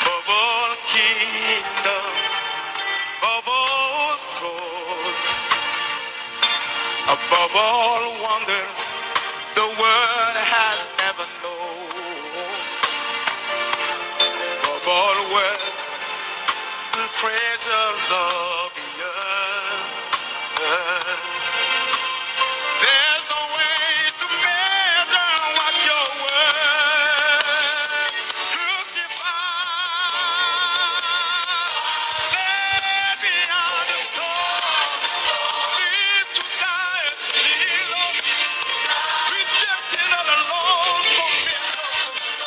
Above all kingdoms, above all thrones, above all wonders the world has ever known, above all wealth and treasures of the earth. There's no way to measure what you're worth. Crucified, led beyond the storm, live to die and kill us, rejected all alone for me.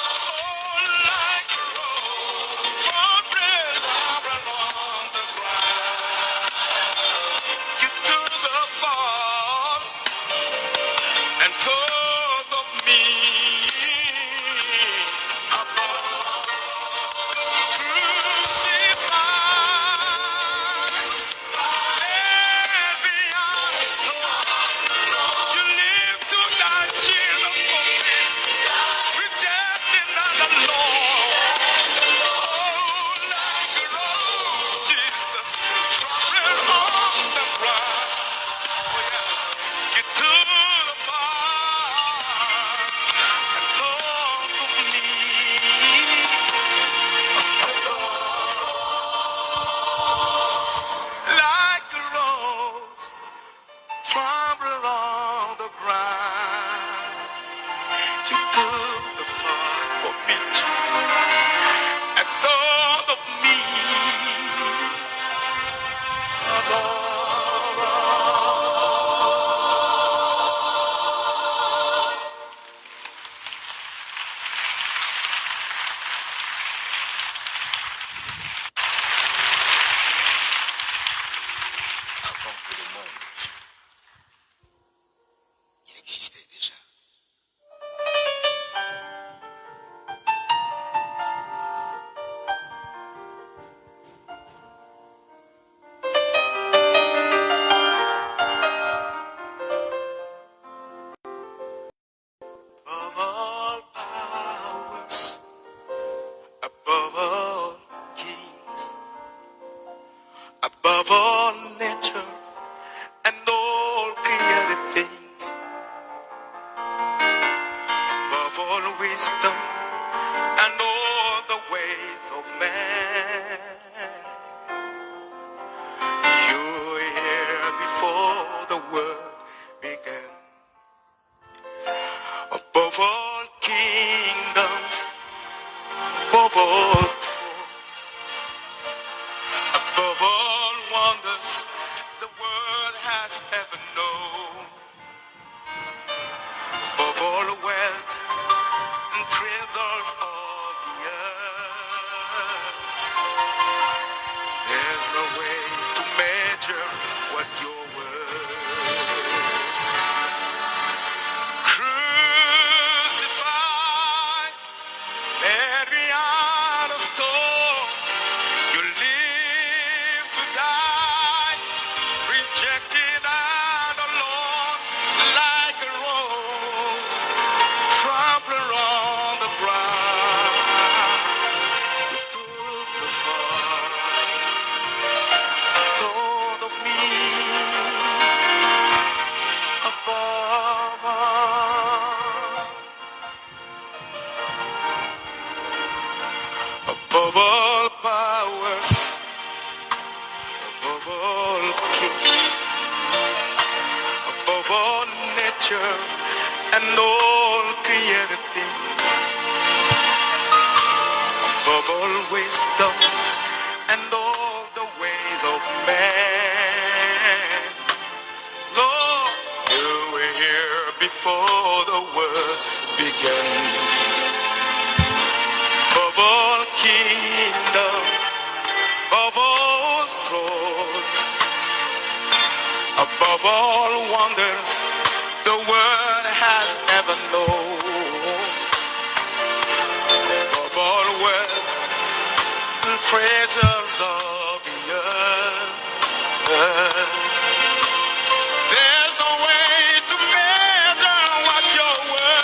Oh, like a rose, from bread along the ground. You took the fall and told of me above crucified, led beyond the storm. You live to die, Jesus, for me, rejecting all alone. Oh, like a rose, Jesus, trampling on the ground. You took the fall and thought of me like a rose trampled on the ground. You took the fall for me, Jesus, and thought of me above all. Avant que le monde fût, il existait déjà. Above all powers, above all kings, above all nature and all created things, above all wisdom and all the ways of man. You were here before the world began. Above all kingdoms, above all thrones, above all wonders the world has ever known, above all wealth and treasures of the earth. There's no way to measure what you're worth. Crucified, led beyond a storm. You live to die, rejected and alone, like a rose trampled on the ground. You took the fall and thought of me above all. Above all powers, above all kings, above all nature and all created things, above all wisdom and all the ways of man. Lord, you were here before the world began. Above all kingdoms, above all thrones, above all wonders the world has ever known, above all wealth and treasures of the earth. There's no way to measure what you're worth.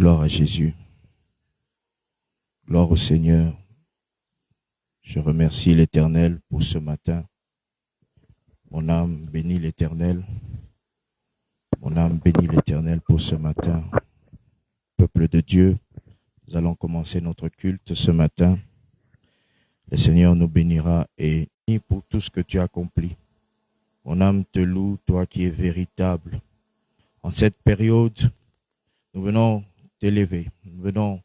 Gloire à Jésus. Gloire au Seigneur. Je remercie l'Éternel pour ce matin. Mon âme bénit l'Éternel. Mon âme bénit l'Éternel pour ce matin. Peuple de Dieu, nous allons commencer notre culte ce matin. Le Seigneur nous bénira et pour tout ce que tu as accompli. Mon âme te loue, toi qui es véritable. En cette période, nous venons t'élever, nous venons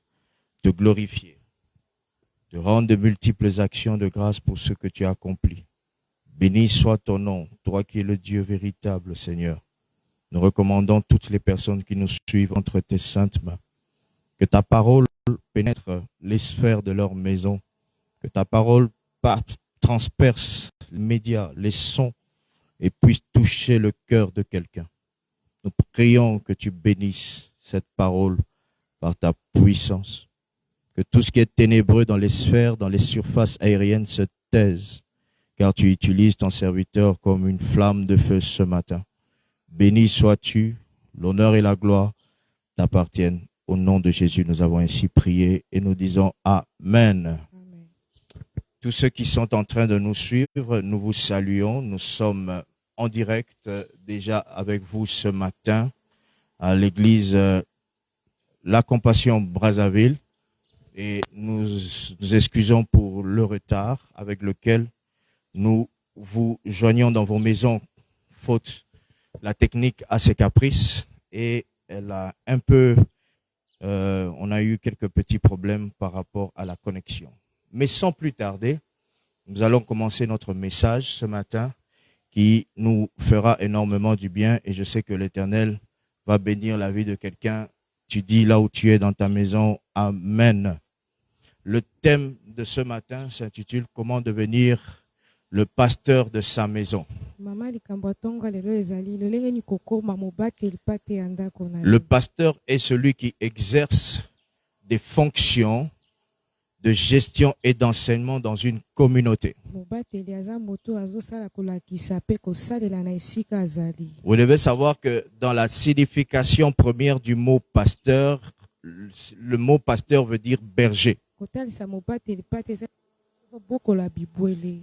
te glorifier, te rendre de multiples actions de grâce pour ce que tu as accompli. Béni soit ton nom, toi qui es le Dieu véritable, Seigneur. Nous recommandons toutes les personnes qui nous suivent entre tes saintes mains. Que ta parole pénètre les sphères de leur maison. Que ta parole transperce les médias, les sons et puisse toucher le cœur de quelqu'un. Nous prions que tu bénisses cette parole par ta puissance. Que tout ce qui est ténébreux dans les sphères, dans les surfaces aériennes se taise. Car tu utilises ton serviteur comme une flamme de feu ce matin. Béni sois-tu, l'honneur et la gloire t'appartiennent. Au nom de Jésus, nous avons ainsi prié et nous disons Amen. Amen. Tous ceux qui sont en train de nous suivre, nous vous saluons. Nous sommes en direct déjà avec vous ce matin à l'église La Compassion Brazzaville et nous nous excusons pour le retard avec lequel nous vous joignons dans vos maisons, faute la technique a ses caprices et elle a un peu, on a eu quelques petits problèmes par rapport à la connexion. Mais sans plus tarder, nous allons commencer notre message ce matin qui nous fera énormément du bien et je sais que l'Éternel va bénir la vie de quelqu'un. Tu dis là où tu es dans ta maison, Amen. Le thème de ce matin s'intitule « Comment devenir le pasteur de sa maison ». Le pasteur est celui qui exerce des fonctions de gestion et d'enseignement dans une communauté. Vous devez savoir que dans la signification première du mot pasteur, le mot pasteur veut dire berger.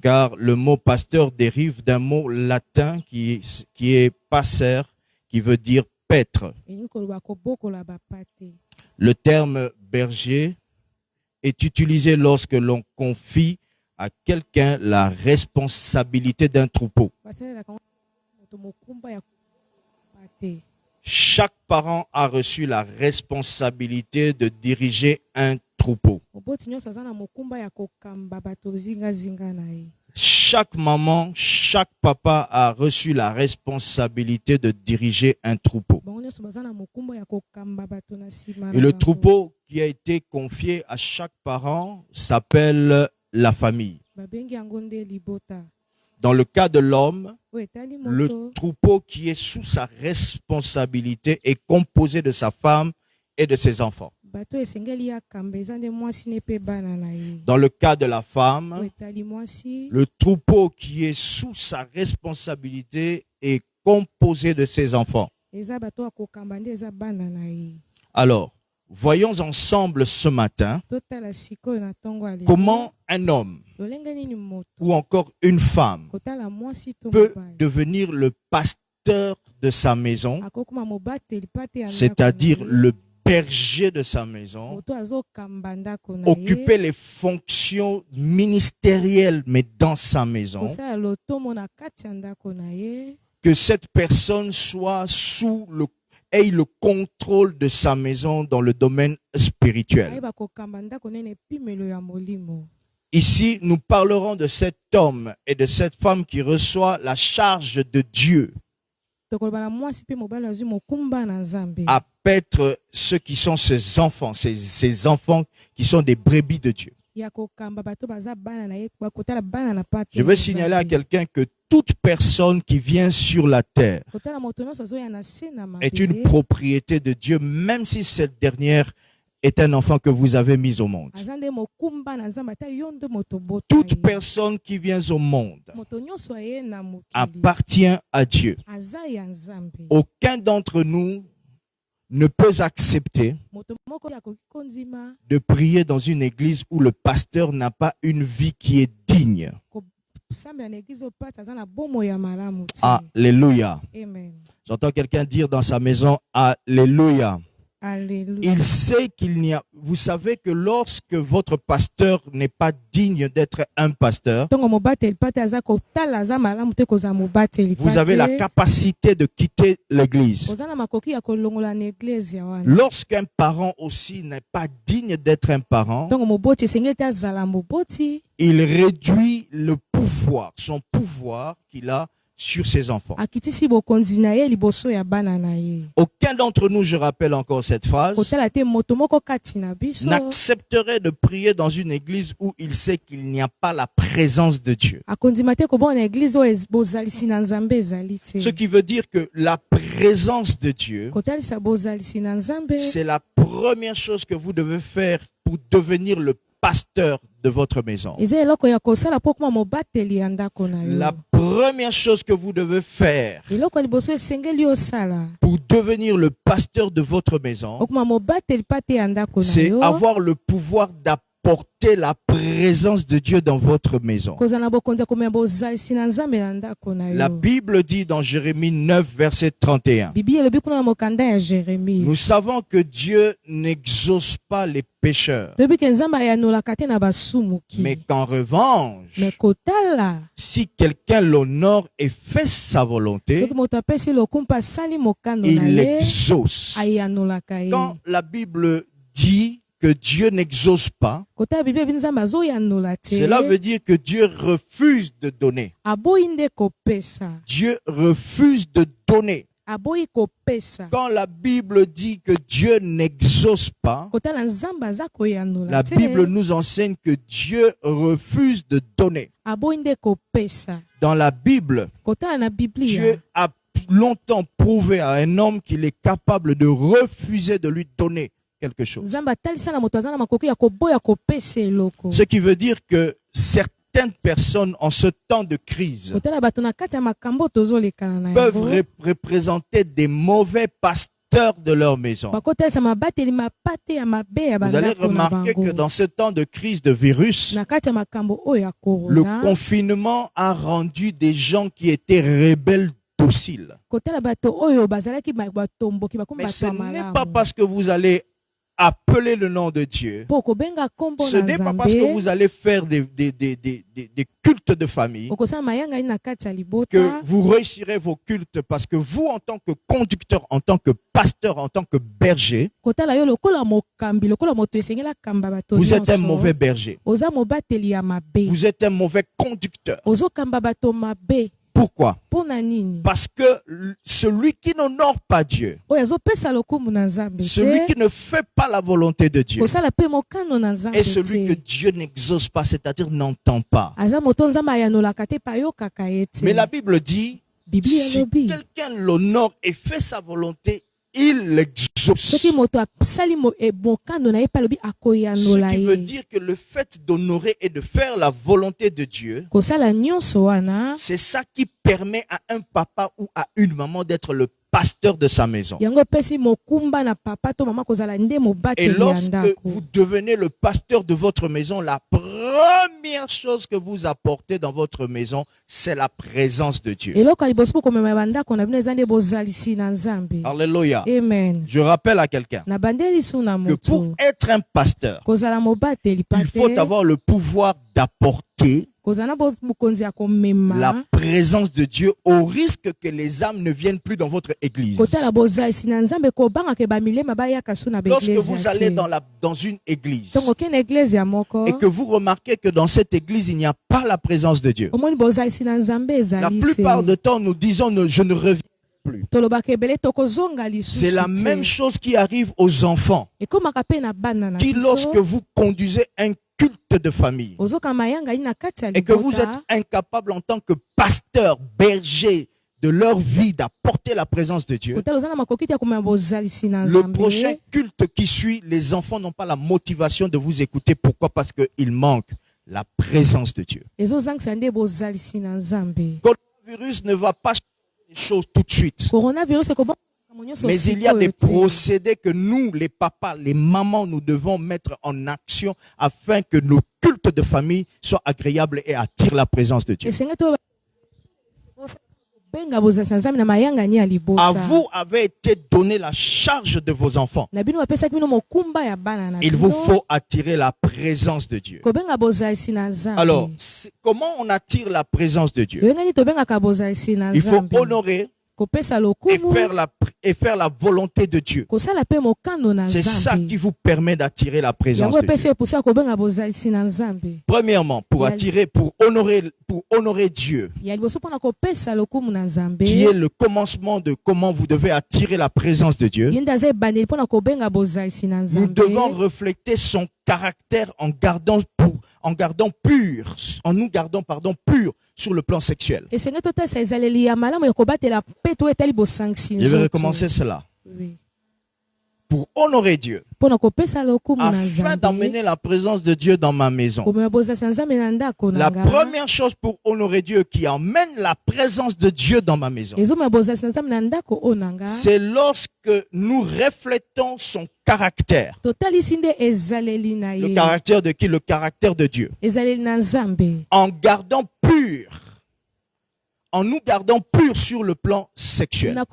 Car le mot pasteur dérive d'un mot latin qui est passer, qui veut dire paître. Le terme berger est utilisé lorsque l'on confie à quelqu'un la responsabilité d'un troupeau. Chaque parent a reçu la responsabilité de diriger un troupeau. Chaque maman, chaque papa a reçu la responsabilité de diriger un troupeau. Et le troupeau qui a été confié à chaque parent s'appelle la famille. Dans le cas de l'homme, le troupeau qui est sous sa responsabilité est composé de sa femme et de ses enfants. Dans le cas de la femme, le troupeau qui est sous sa responsabilité est composé de ses enfants. Alors, voyons ensemble ce matin comment un homme ou encore une femme peut devenir le pasteur de sa maison, c'est-à-dire le berger de sa maison, occuper les fonctions ministérielles mais dans sa maison, que cette personne soit ait le contrôle de sa maison dans le domaine spirituel. Ici, nous parlerons de cet homme et de cette femme qui reçoit la charge de Dieu à paître ceux qui sont ses enfants, ces enfants qui sont des brebis de Dieu. Je veux signaler à quelqu'un que toute personne qui vient sur la terre est une propriété de Dieu, même si cette dernière est un enfant que vous avez mis au monde. Toute personne qui vient au monde appartient à Dieu. Aucun d'entre nous ne peut accepter moto moko akoki kondima de prier dans une église où le pasteur n'a pas une vie qui est digne. kosambela na église oyo pasteur aza na bomoi ya malamu te. Alléluia. Amen. J'entends quelqu'un dire dans sa maison, Alléluia. Alléluia. Il sait qu'il n'y a... Vous savez que lorsque votre pasteur n'est pas digne d'être un pasteur, Tongo mobateli pate aza kotala aza malamu te kozala mobateli vous avez la capacité de quitter l'église. oza na makoki ya kolongola na église ya wana. Lorsqu'un parent aussi n'est pas digne d'être un parent, Tongo moboti esengeli te azala moboti il réduit le pouvoir, son pouvoir qu'il a sur ses enfants. akitisi bokonzi na ye liboso ya bana na ye. Aucun d'entre nous, je rappelle encore cette phrase, kotala te moto moko kati na biso n'accepterait de prier dans une église où il sait qu'il n'y a pas la présence de Dieu. akondima te kobona na église oyo bozalisi na nzambe ezali te. Ce qui veut dire que la présence de Dieu, kotalisa bozalisi na nzambe c'est la première chose que vous devez faire pour devenir le pasteur de votre maison. eza eloko ya kosala mpo okoma mobateli ya ndako na yo. La première chose que vous devez faire eloko ya liboso esengeli osala pour devenir le pasteur de votre maison, okoma mobateli pate ya ndako na c'est yo avoir le pouvoir d'apporter la présence de Dieu dans votre maison. kozala na bokonzi ya komema bozalisi na nzambe na ndako na La yo. Bible dit dans Jérémie 9, verset 31, Bibi elobi kuna na mokanda ya Jérémie. nous savons que Dieu n'exauce pas les pécheurs, toyebi ke nzambe ayanolaka te na basumuki mais qu'en revanche, me kotala si quelqu'un l'honore et fait sa volonté, soki moto apesi lokumpa asali mokando na il ye l'exauce. ayanolaka ye. Quand la Bible dit que Dieu n'exauce pas, kotala bibi ebi nzambe azoyanola te cela veut dire que Dieu refuse de donner. aboyi nde kopesa Dieu refuse de donner. aboyi kopesa. Quand la Bible dit que Dieu n'exauce pas, kotala nzambe aza la koyanola te Bible nous enseigne que Dieu refuse de donner. aboyi nde kopesa. Dans la Bible, kotala na biblia Dieu a longtemps prouvé à un homme qu'il est capable de refuser de lui donner quelque chose. nzambe atalisa na moto aza na makoki ya koboya kopesa eloko. Ce qui veut dire que certaines personnes en ce temps de crise kotala bato na kati ya makambo tozolekana na peuvent yango représenter des mauvais pasteurs de leur maison. bakotalisa mabateli mapate ya mabe ya Vous allez bandako na remarquer que bango. dans ce temps de crise de virus, na kati ya makambo oyo ya le corona confinement a rendu des gens qui étaient rebelles dociles. kotala bato oyo bazalaki batomboki bakomi Mais bato ce ya n'est pas malamu parce que vous allez appeler le nom de Dieu, mpo kobenga nkombo ce na n'est pas parce que nzambe vous allez faire des cultes de famille okosala mayangani na kati ya que libota vous réussirez vos cultes, parce que vous, en tant que conducteur, en tant que pasteur, en tant que berger, kotala yo lokola mokambi lokola moto esengeli akamba bato vous êtes un nyonso. mauvais berger. oza mobateli ya mabe Vous êtes un mauvais conducteur. ozokamba bato mabe Pourquoi? mpo na nini Parce que celui qui n'honore pas Dieu, oyo azopesa lokumu na nzambe celui te qui ne fait pas la volonté de Dieu, kosala mpe mokano na nzambe est celui que te Dieu n'exauce pas, c'est-à-dire n'entend pas. aza moto nzambe ayanolaka te mpe ayokaka ye te. Mais la Bible dit, biblia si elobi quelqu'un l'honore et fait sa volonté, il l'exauce. soki moto asali mokano na ye mpe alobi Ce akoyanola qui veut ye dire que le fait d'honorer et de faire la volonté de Dieu, kosala nyonso wana c'est ça qui permet à un papa ou à une maman d'être le pasteur de sa maison. yango epesi mokumba na papa to mama kozala nde Et mobateli ya lorsque ndako. vous devenez le pasteur de votre maison, la première chose que vous apportez dans votre maison, c'est la présence de Dieu. eloko ya liboso mpo komema bandako na bino eza nde bozalisi na nzambe. Alléluia. Amen. Je rappelle à quelqu'un na bandeli su na que pour moto être un pasteur, kozala mobateli il faut pate avoir le pouvoir d'apporter kozala na bokonzi ya komema la présence de Dieu au risque que les âmes ne viennent plus dans votre église. kotala bozalisi na nzambe kobangaka bamilema bayaka su na Lorsque baeglise vous ya allez te. dans une église ntongo okende eglise ya moko et que vous remarquez que dans cette église, il n'y a pas la présence de Dieu, omoni bozalisi na nzambe la ezali plupart te du temps, nous disons je ne reviens plus. tolobaka ebele tokozonga C'est lisusu la te. même chose qui arrive aux enfants ekomaka mpe na bana na qui, lorsque biso vous conduisez un culte de famille ozoka mayanga na kati ya et que vous êtes libota incapable en tant que pasteur, berger de leur vie d'apporter la présence de Dieu, kotala oza na makoki te ya komema bozalisi na le nzambe prochain culte qui suit, les enfants n'ont pas la motivation de vous écouter. Pourquoi? Parce qu'il manque la présence de Dieu. ezozangisa nde bozalisi na nzambe. Le coronavirus ne va pas changer les choses tout de suite. coronavirus ekobanga Mais il y a des procédés que nous, les papas, les mamans, nous devons mettre en action afin que nos cultes de famille soient agréables et attirent la présence de Dieu. À vous avait été donné la charge de vos enfants. Il vous faut attirer la présence de Dieu. Alors, comment on attire la présence de Dieu? Il faut honorer et faire la volonté de Dieu. C'est ça qui vous permet d'attirer la présence de Dieu. Premièrement, pour honorer Dieu, qui est le commencement de comment vous devez attirer la présence de Dieu, nous devons refléter son caractère en nous gardant pur sur le plan sexuel. Je vais recommencer cela. Oui. Pour honorer Dieu, afin d'emmener la présence de Dieu dans ma maison. La première chose pour honorer Dieu qui emmène la présence de Dieu dans ma maison, c'est lorsque nous reflétons son caractère. Le caractère de qui? Le caractère de Dieu. En nous gardant purs sur le plan sexuel. Oh,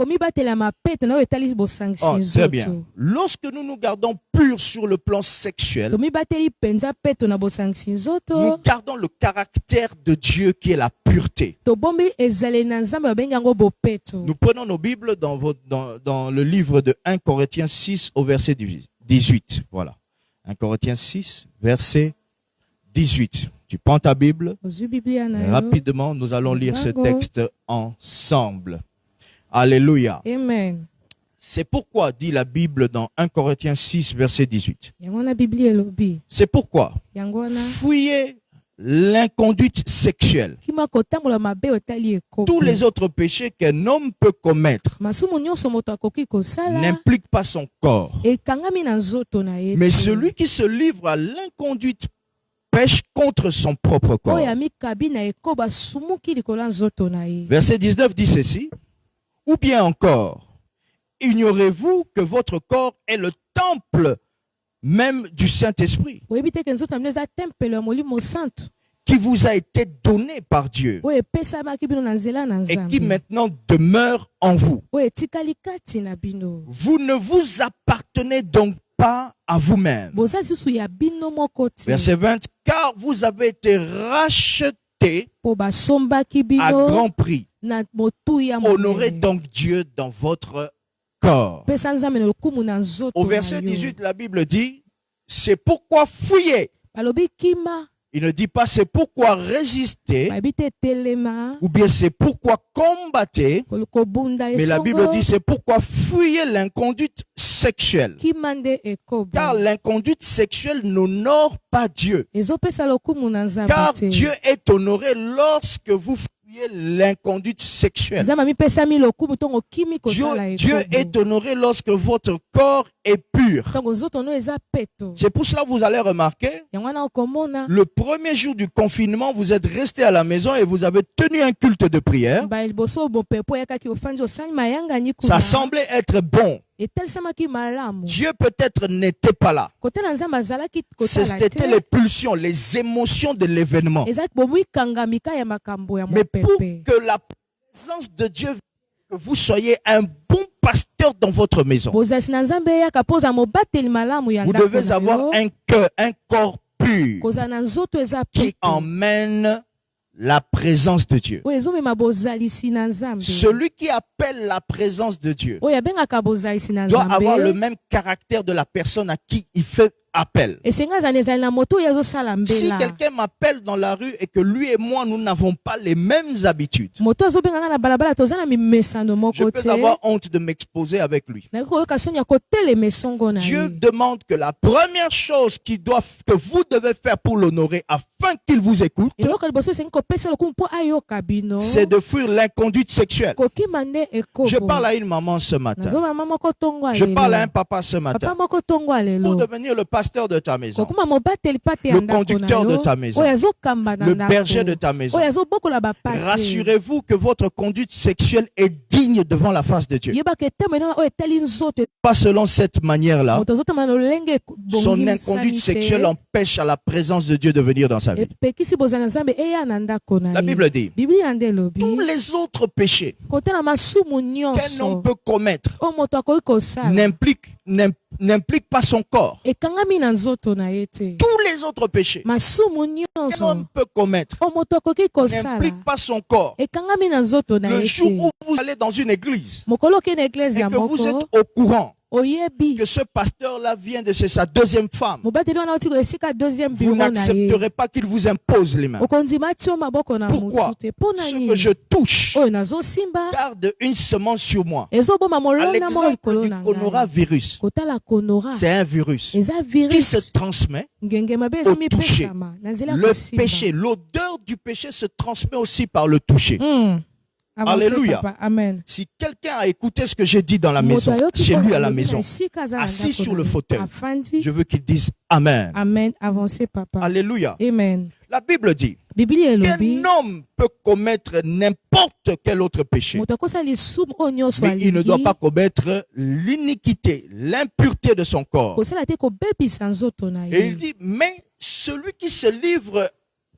très bien. Lorsque nous nous gardons purs sur le plan sexuel, nous gardons le caractère de Dieu qui est la pureté. Nous prenons nos Bibles dans le livre de 1 Corinthiens 6 au verset 18. Voilà. 1 Corinthiens 6, verset 18. Tu prends ta Bible. Rapidement, nous allons lire ce texte ensemble. Alléluia. Amen. C'est pourquoi, dit la Bible dans 1 Corinthiens 6, verset 18. C'est pourquoi, fuyez l'inconduite sexuelle. Tous les autres péchés qu'un homme peut commettre n'impliquent pas son corps. Mais celui qui se livre à l'inconduite pêche contre son propre corps. Verset 19 dit ceci. Ou bien encore, ignorez-vous que votre corps est le temple même du Saint-Esprit qui vous a été donné par Dieu et qui maintenant demeure en vous. Vous ne vous appartenez donc pas à vous-même. Verset 20, car vous avez été rachetés à grand prix. Honorez donc Dieu dans votre corps. Au verset 18, la Bible dit, c'est pourquoi fuyez. Il ne dit pas c'est pourquoi résister ou bien c'est pourquoi combattre, mais la Bible dit c'est pourquoi fuyez l'inconduite sexuelle. Car l'inconduite sexuelle n'honore pas Dieu. Car Dieu est honoré lorsque vous fuyez l'inconduite sexuelle. Dieu est honoré lorsque votre corps est pur. C'est pour cela que vous allez remarquer, le premier jour du confinement, vous êtes resté à la maison et vous avez tenu un culte de prière. Ça semblait être bon. Dieu peut-être n'était pas là. C'était les pulsions, les émotions de l'événement. Mais pour que la présence de Dieu, que vous soyez un bon pasteur dans votre maison, vous devez avoir un cœur, un corps pur qui emmène la présence de Dieu. Celui qui appelle la présence de Dieu doit avoir le même caractère de la personne à qui il fait appel. Si quelqu'un m'appelle dans la rue et que lui et moi, nous n'avons pas les mêmes habitudes, je peux avoir honte de m'exposer avec lui. Dieu demande que la première chose que vous devez faire pour l'honorer afin qu'il vous écoute, c'est de fuir l'inconduite sexuelle. Je parle à une maman ce matin. Je parle à un papa ce matin. Pour devenir le pasteur pasteur de ta maison, kokoma mobateli pate ya le ndako na conducteur de yo, ta maison, oyo azokamba na le ndako, berger de ta maison. oyo azobokola bapate. Rassurez-vous que votre conduite sexuelle est digne devant la face de Dieu. yebaka etemo ena oyo etali nzoto, Pas selon cette manière-là, moto azotama na lolenge son ebongi inconduite misani sexuelle te, empêche à la présence de Dieu de venir dans sa vie. epekisi bozala na Nzambe eya na ndako na La ye. Bible dit, Biblia nde elobi tous les autres péchés kotala masumu qu'un homme nyonso peut commettre oyo moto akoki kosala n'impliquent pas son corps. ekangami na nzoto na ye te. Tous les autres péchés masumu qu'un nyonso homme peut commettre oyo moto akoki kosala n'impliquent pas son corps. ekangami na nzoto na Le ye jour te. où vous allez dans une église mokolo oke na eglise et ya que vous êtes moko au courant oyebi que ce pasteur-là vient de chez sa deuxième femme, mobateli wana oti esika deuxième vous bureau na ye, n'accepterez pas qu'il vous impose les mains. okondima ti yo maboko na Pourquoi? motu te. mpo na Ce que nini je touche oyo nazosimba garde une semence sur moi. ezoboma À molona moko l'exemple likolo du na ngai. coronavirus, kotala konora c'est un virus eza qui virus se transmet. ngenge mabe au ezomipesama na nzela ya Le kosimba. péché, l'odeur du péché se transmet aussi par le toucher. Avancez, Alléluia. papa. Amen. Si quelqu'un a écouté ce que j'ai dit dans la maison, Moto ayoki chez lui à la koloba maison, na esika aza na assis ndako sur na le ye. fauteuil, Afandi. je veux qu'il dise Amen. Amen. Avancez, papa. Alléluia. Amen. La Bible dit Biblia elobi qu'un homme peut commettre n'importe quel autre péché, moto akosala lisumu oyo nyonso mais il ne doit alingi pas commettre l'iniquité, l'impureté de son corps. kosala te kobebisa nzoto na Et il ye. dit, mais celui qui se livre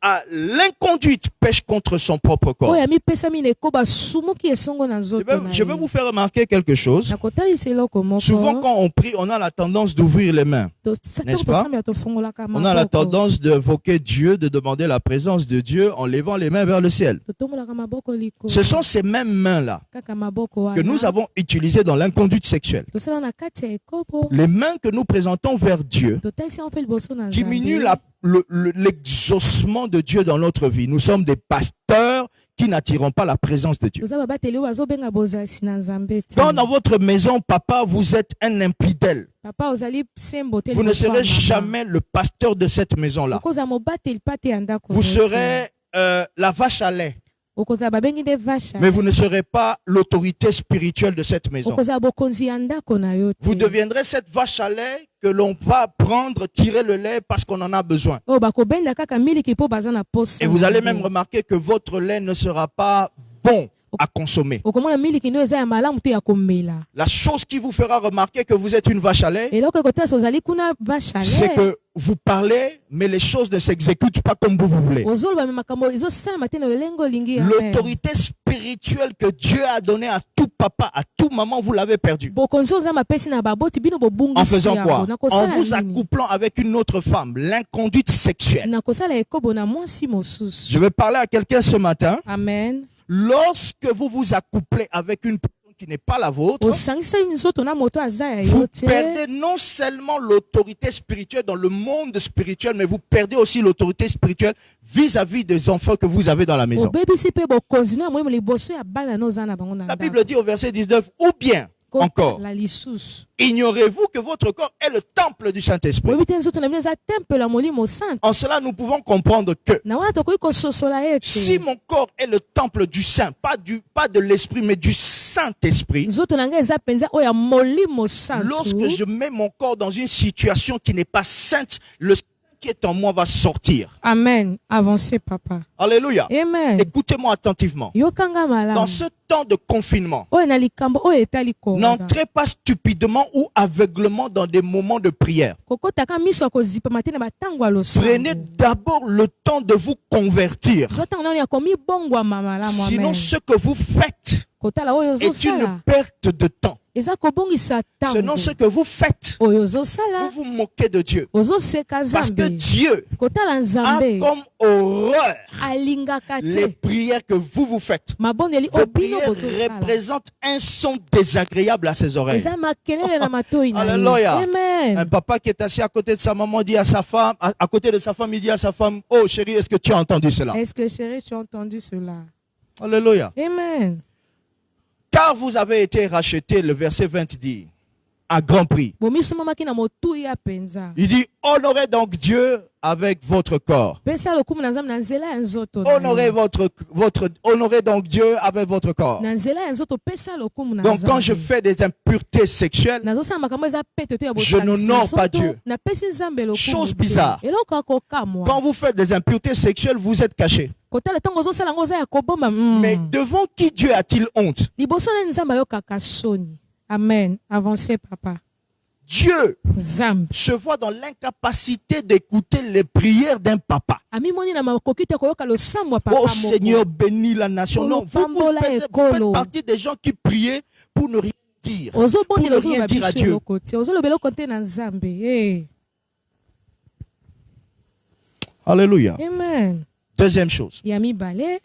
à l'inconduite pêche contre son propre corps. oyo amipesami na ekoba sumuki esongo na nzoto na Je vais ye. vous faire remarquer quelque chose. nakotalisa eloko Souvent, moko quand on prie, on a la tendance d'ouvrir les mains. n'est-ce pas? tosambela tofungolaka On a la maboko tendance d'invoquer Dieu, de demander la présence de Dieu en levant les mains vers le ciel. totombolaka maboko likolo. Ce sont ces mêmes mains-là kaka maboko que wana nous avons utilisées dans l'inconduite sexuelle. tosala na kati ya ekobo Les mains que nous présentons vers Dieu totalisa mpe liboso na diminuent Nzambe. l'exaucement de Dieu dans notre vie. Nous sommes des pasteurs qui n'attirons pas la présence de Dieu. toza babateli oyo bazobenga bozalisi na Nzambe te. Quand dans votre maison, papa, vous êtes un infidèle, papa ozali sembo te vous ne liboso ya serez mama. jamais le pasteur de cette maison-là. okozala mobateli pate ya ndako Vous na ye te. serez la vache à lait, okozala babengi nde vache mais vous ne serez pas l'autorité spirituelle de cette maison. okozala bokonzi ya ndako na yo te. Vous deviendrez cette vache à lait que l'on va prendre, tirer le lait parce qu'on en a besoin. oyo bakobenda kaka miliki mpo baza na posa Et vous na allez yango. même remarquer que votre lait ne sera pas bon à consommer. okomona miliki nde eza ya malamu te ya komela. La chose qui vous fera remarquer que vous êtes une vache à lait, eloko ekotalisa ozali kuna vache à c'est lait. que vous parlez, mais les choses ne s'exécutent pas comme vous voulez. ozoloba me makambo ezosalama te na lolenge olingi ya meme. L'autorité spirituelle que Dieu a donnée à tout papa, à tout maman, vous l'avez perdue. bokonzi oza mapesi na baboti bino En bobungisi faisant quoi? yango. En nakosala vous nini? accouplant avec une autre femme, l'inconduite sexuelle. nakosala ekobo na mwasi mosusu. Je vais parler à quelqu'un ce matin. amen. Lorsque vous vous accouplez avec une personne qui n'est pas la vôtre, osangisa nzoto na moto aza ya vous yo te. perdez non seulement l'autorité spirituelle dans le monde spirituel, mais vous perdez aussi l'autorité spirituelle vis-à-vis des enfants que vous avez dans la maison. obebisi mpe bokonzi na molimo liboso ya bana na oza na bango na La ndako. Bible dit au verset 19, ou bien encore, la lisusu ignorez-vous que votre corps est le temple du Saint-Esprit. oyebi te nzoto na bino eza temple ya molimo santo. En cela, nous pouvons comprendre que na wana tokoki kososola ye si te. mon corps est le temple du Saint, pas de l'Esprit, mais du Saint-Esprit, nzoto na ngai eza mpenza oyo ya molimo santo. lorsque je mets mon corps dans une situation qui n'est pas sainte, le Saint qui est en moi va sortir. amen. avancez papa. Alléluia. amen. Écoutez-moi attentivement. yokanga Dans malamu ce temps de confinement, oyo na likambo oyo etali konda n'entrez pas stupidement ou aveuglement dans des moments de prière. kokotaka miso ya kozipama te na batango ya losambo. Prenez d'abord le temps de vous convertir. zotanga nano ya komibongwama malamu. Sinon, amen. ce que vous faites kotala oyo est une ozosala perte de temps. eza kobongisa Sinon, ntango. ce que vous faites, oyo ozosala vous vous moquez de Dieu. ozoseka Parce que nzambe. Dieu kotala a nzambe comme horreur alingaka les te prières que vous faites. mabondeli Vos oyo bino prières bozosala représentent un son désagréable à ses oreilles. eza makelele na matoi na ye. Alléluia. Un amen. papa qui est assis à côté de sa maman dit à sa femme, à côté de sa femme, il dit à sa femme, oh chérie, est-ce que tu as entendu cela? Est-ce que chérie tu as entendu cela? Alléluia. Amen. Car vous avez été rachetés, le verset 20 dit, à grand prix. bomisomamaki na motuya penza. Il dit, honorez donc Dieu avec votre corps. Pesa lokumu na Nzambe na nzela ya nzoto na yo. Honorez donc Dieu avec votre corps. Na nzela ya nzoto pesa lokumu na Donc quand Nzambe. je fais des impuretés sexuelles, Nazosala makambo eza pete to ya je bosalisi n'honore nzoto, pas Dieu. napesi Nzambe lokumu Chose te. bizarre. Eloko ya kokamwa. quand vous faites des impuretés sexuelles, vous êtes cachés. Kotala ntango ozosala yango oza ya kobomba. Mais devant qui Dieu a-t-il honte? Liboso nani Nzambe ayokaka soni. Amen. Avancez papa. Dieu Nzambe. se voit dans l'incapacité d'écouter les prières d'un papa. Ami moni na makoki te koyoka losambo ya papa Oh moko. Seigneur, bénis la nation. Non, vous faites partie des gens qui priaient pour ne rien dire. Pour Ozobondela ne rien dire à Dieu. ozolobela kote na Nzambe. Eh. Alléluia. Amen. Deuxième chose. Ya mibale.